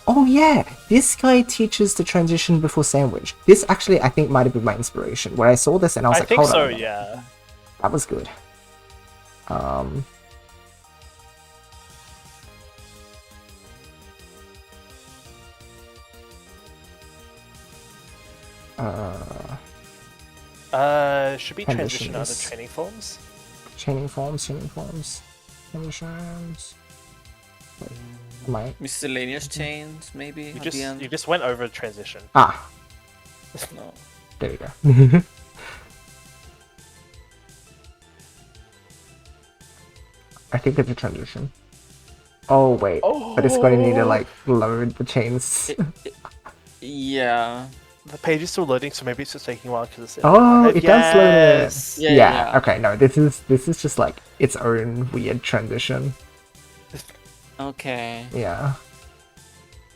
Oh yeah, this guy teaches the transition before sandwich. This actually I think might have been my inspiration. Where I saw this and I was I like, think hold so. on a minute. Yeah. That was good. Should be transition out of Conditions. training forms. Chaining forms, conditions. Wait, am I? Miscellaneous chains, maybe You at just the end. you just went over transition. Ah, No. there you go. I think it's a transition. Oh wait, but it's going to need to like load the chains. Yeah. The page is still loading, so maybe it's just taking a while because it's. Oh, it does load it. Yes. Yeah, Yeah. yeah. Okay. No, this is just like its own weird transition. Okay. Yeah.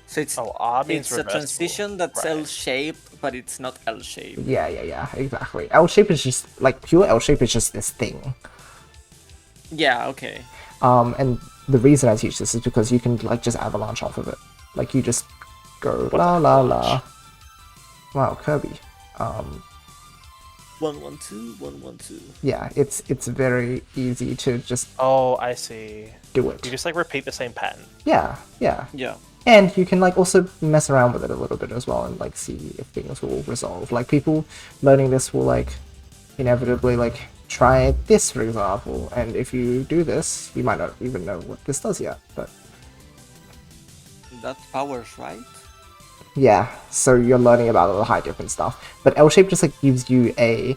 So it's Oh, R means it's a reversible. transition that's Right. L-shaped, but it's not L-shaped. Yeah, exactly. L shape is just like pure L shape is just this thing. Yeah, okay. And the reason I teach this is because you can like just avalanche off of it. Like you just go la la la. Wow, Kirby. 112, 112. Yeah, it's very easy to just Oh, I see. do it. You just like repeat the same pattern. Yeah. Yeah. And you can like also mess around with it a little bit as well and like see if things will resolve. Like people learning this will like inevitably like try this for example, and if you do this, you might not even know what this does yet. But That powers, right? yeah, so you're learning about all the height difference stuff. But L shape just like gives you a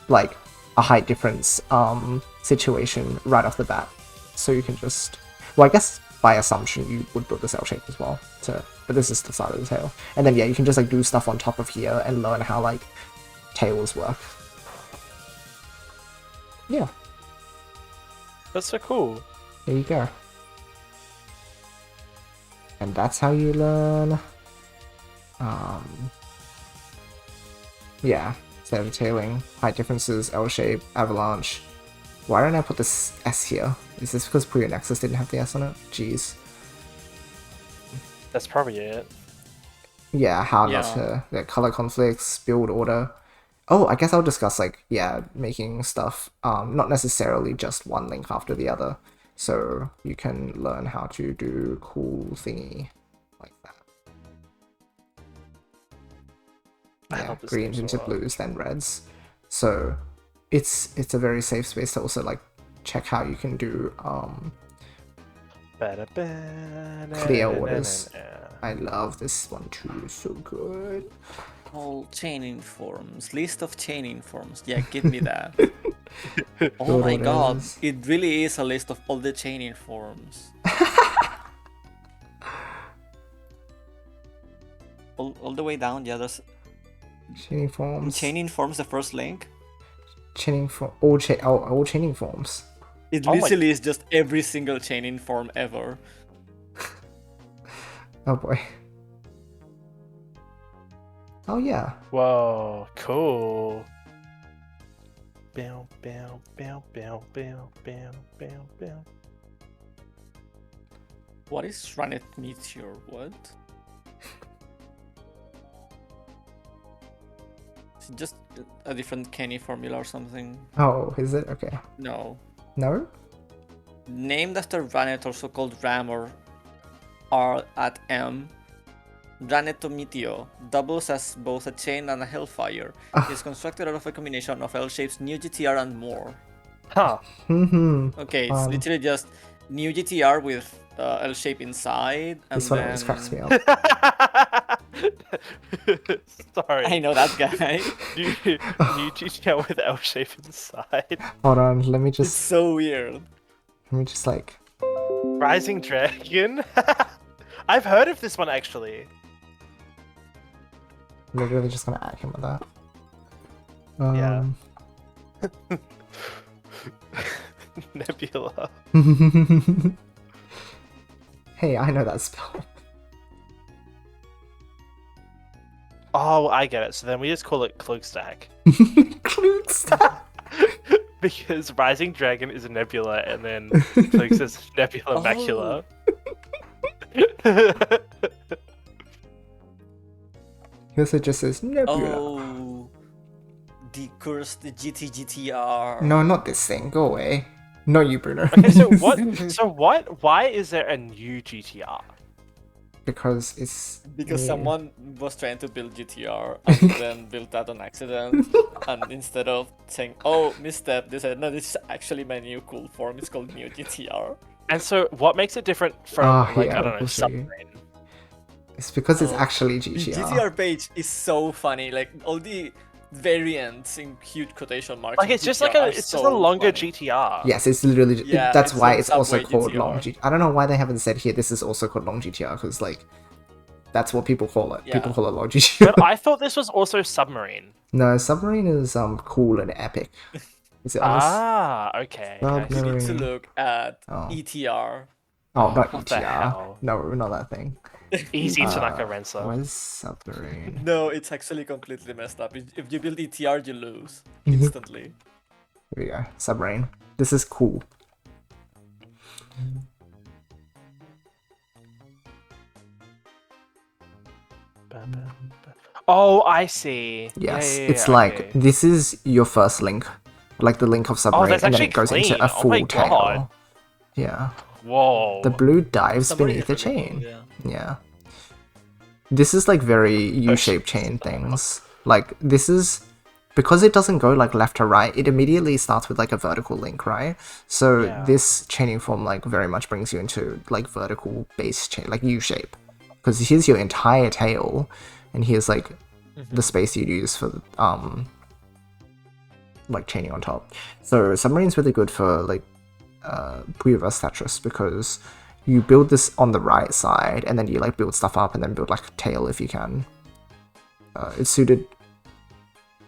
like a height difference situation right off the bat. So you can just well I guess by assumption you would build this L shape as well. But this is the side of the tail. And then yeah, you can just like do stuff on top of here and learn how like tails work. Yeah, That's so cool. there you go. And that's how you learn yeah, instead of tailing, height differences, L shape, avalanche. Why don't I put this S here? Is this because Puyo Nexus didn't have the S on it? Jeez. That's probably it. Yeah, how not Yeah. to get color conflicts, build order. Oh, I guess I'll discuss like, yeah, making stuff, not necessarily just one link after the other. So you can learn how to do cool thingy like that. I Yeah, love this greens game so into much. blues, then reds. So it's a very safe space to also like check how you can do clear orders. I love this one too, so good. All chaining forms. List of chaining forms. Yeah, give me that. Oh Build my god, orders. it really is a list of all the chaining forms. all the way down, yeah, there's Chaining forms. chaining forms, the first link. Chaining for all chaining forms. It Oh my- literally is just every single chaining form ever. Oh boy. Oh yeah. Whoa, cool. Bow, bow, bow, bow, bow, bow, bow, bow. What is Shranet Meteor? What? Is it just a different Kenny formula or something? Oh, is it? Okay. No. No? Named after Ranet, also called Ram or R at M, Ranetomitio doubles as both a chain and a hellfire. It is constructed out of a combination of L shapes, new GTR, and more. Huh. Okay, it's literally just new GTR with L shape inside, and This one then always cracks me up. Sorry. I know that guy. New GTR with L shape inside. Hold on, let me It's just so weird. like Rising Dragon? I've heard of this one actually. literally just gonna add him with that. Yeah. Nebula. Hey, I know that spell. Oh, I get it. So then we just call it Cloakstack. Cluestack. Because Rising Dragon is a nebula and then Cloaks is Nebula Macula. He also just says Nebula. Oh, the cursed GTR. No, not this thing. Go away. Not you, Bruno. Okay, so what? So what? Why is there a new GTR? Because it's Because new. someone was trying to build GTR and then built that on accident. And instead of saying, oh, misstep, they said, no, this is actually my new cool form. It's called new GTR. And so what makes it different from like yeah, I don't know we'll show you. Submarine? It's because it's Oh, actually The GTR. GTR page is so funny. Like, all the variants in huge quotation marks. Like of it's just GTR like a are it's just a so longer funny. GTR. Yes, it's literally. Yeah, that's it's why like it's also Subway called GTR. long GTR. I don't know why they haven't said here this is also called long GTR because like that's what people call it. Yeah. People call it long GTR. But I thought this was also Submarine. No, Submarine is cool and epic. Is it honest? Ah, okay. I see. You need to Submarine. look at Oh. ETR. Oh, not What the ETR. hell? No, not that thing. Easy Tanaka Rensa. Where's submarine? No, it's actually completely messed up. If you build ETR, you lose instantly. Here we go. Submarine. This is cool. Oh, I see. Yes, Yeah, it's yeah, like okay. this is your first link, like the link of submarine, that's and then actually it goes into clean. a Oh my full tail. God. Yeah, Whoa. the blue dives Submarine beneath the is really chain. cool, yeah. Yeah, this is like very U-shaped chain things. Like this is because it doesn't go like left to right. It immediately starts with like a vertical link, right? So Yeah. this chaining form like very much brings you into like vertical base chain, like U-shape, because here's your entire tail, and here's like the space you'd use for like chaining on top. So submarine's really good for like Puyo vs Tetris because you build this on the right side and then you like build stuff up and then build like a tail if you can. It's suited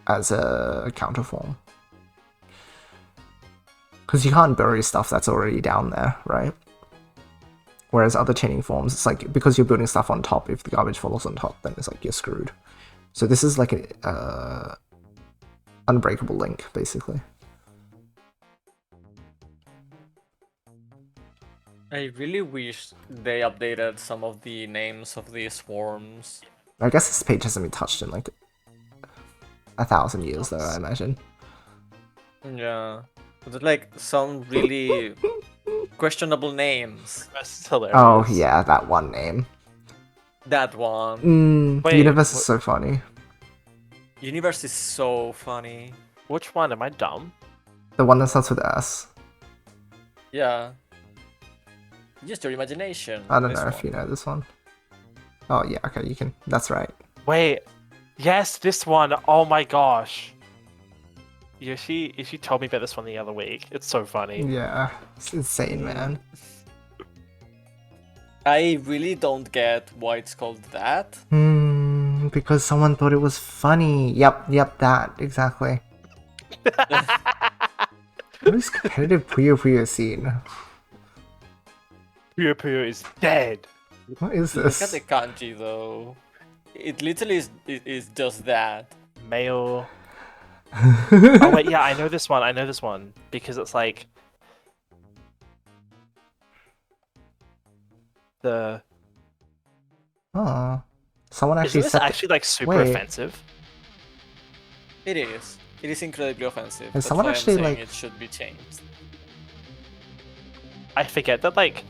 as a counter form because you can't bury stuff that's already down there, right? Whereas other chaining forms, it's like because you're building stuff on top, if the garbage falls on top, then it's like you're screwed. So this is like an unbreakable link, basically. I really wish they updated some of the names of these forms. I guess this page hasn't been touched in like 1,000 years, though, I imagine. Yeah. But like some really questionable names. That's hilarious. Oh, yeah, that one name. That one. Wait, Universe is so funny. Universe is so funny. Which one? Am I dumb? The one that starts with S. Yeah. Just your imagination. I don't this know if one. you know this one. Oh, yeah, okay, you can. That's right. Wait. Yes, this one. Oh my gosh. Yoshi told me about this one the other week. It's so funny. Yeah, it's insane, man. I really don't get why it's called that. Because someone thought it was funny. Yep, that, exactly. What is competitive Puyo scene? Puyo Puyo is dead. What is Look at this? the kanji though. It literally is just that. Male. Oh wait, yeah, I know this one because it's like the. Oh, someone Isn't actually this said. actually like super Wait. offensive? It is. It is incredibly offensive. Is That's someone why actually, I'm saying like- it should be changed. I forget that like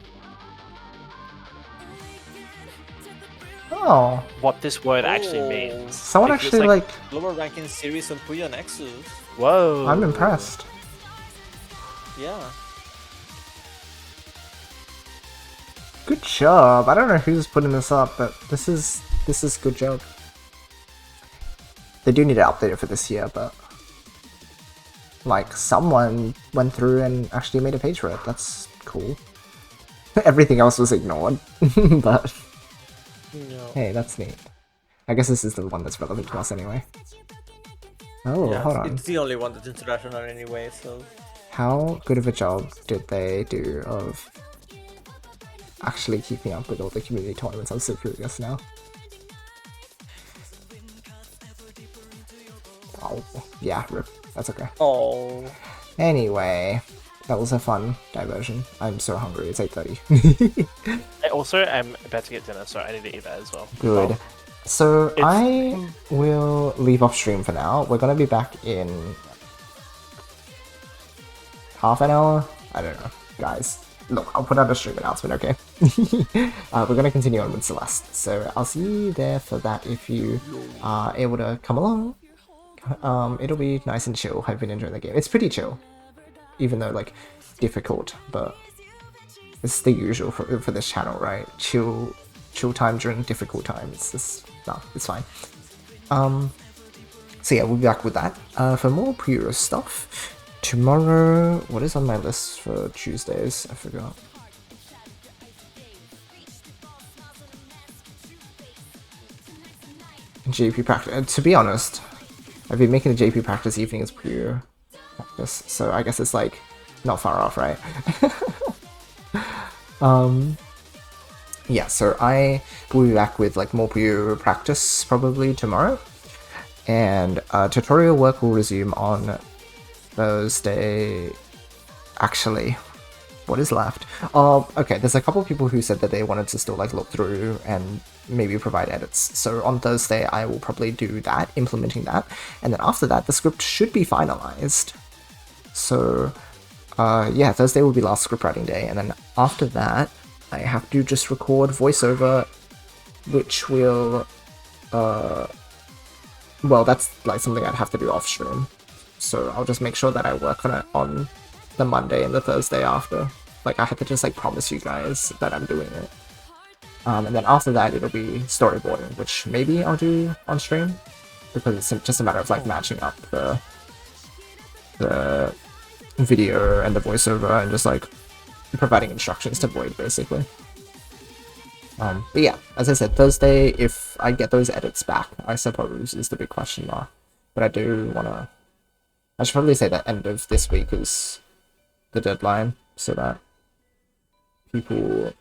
Oh, what this word actually Oh. means. someone Because, actually like. Lower ranking series on Puyo Nexus. Whoa. I'm impressed. Yeah. Good job. I don't know who's putting this up, but this is good job. They do need to update it for this year, but like someone went through and actually made a page for it. That's cool. Everything else was ignored, but hey, that's neat. I guess this is the one that's relevant to us anyway. Oh, Yeah, hold on. it's the only one that's international anyway, so. How good of a job did they do of actually keeping up with all the community tournaments? I'm so curious now. Oh, yeah, rip. That's okay. Oh. Anyway, that was a fun diversion. I'm so hungry. It's 8:30. I also am about to get dinner, so I need to eat that as well. Good. So It's- I will leave off stream for now. We're gonna be back in half an hour. I don't know, guys. Look, I'll put out a stream announcement, okay? We're gonna continue on with Celeste, so I'll see you there for that if you are able to come along. It'll be nice and chill. I've been enjoying the game. It's pretty chill, even though like difficult, but it's the usual for this channel, right? Chill time during difficult times. It's fine. So yeah, we'll be back with that. For more Puyo stuff, tomorrow, what is on my list for Tuesdays? I forgot. JP practice. To be honest, I've been making the JP practice evening as Puyo practice, so I guess it's like not far off, right? yeah, so I will be back with like more Puyo practice probably tomorrow, and tutorial work will resume on Thursday. Actually, what is left? Okay, there's a couple of people who said that they wanted to still like look through and maybe provide edits. So on Thursday, I will probably do that, implementing that, and then after that, the script should be finalized. So yeah, Thursday will be last script writing day, and then after that, I have to just record voiceover, which will, well, that's like something I'd have to do off stream. So I'll just make sure that I work on it on the Monday and the Thursday after. Like, I had to just like promise you guys that I'm doing it. And then after that, it'll be storyboarding, which maybe I'll do on stream, because it's just a matter of like matching up the video and the voiceover and just like providing instructions to Void, basically. But yeah, as I said, Thursday, if I get those edits back, I suppose, is the big question mark. But I should probably say that end of this week is the deadline, so that people,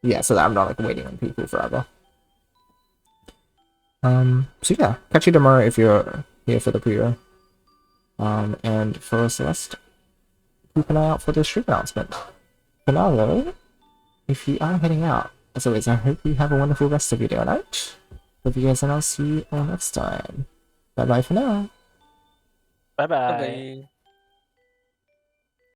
yeah, so that I'm not like waiting on people forever. So yeah, catch you tomorrow if you're here for the Puyo. And for Celeste, keep an eye out for the stream announcement. For now though, if you are heading out, as always, I hope you have a wonderful rest of your day or night. Love you guys, and I'll see you all next time. Bye bye for now. Bye bye. Bye-bye.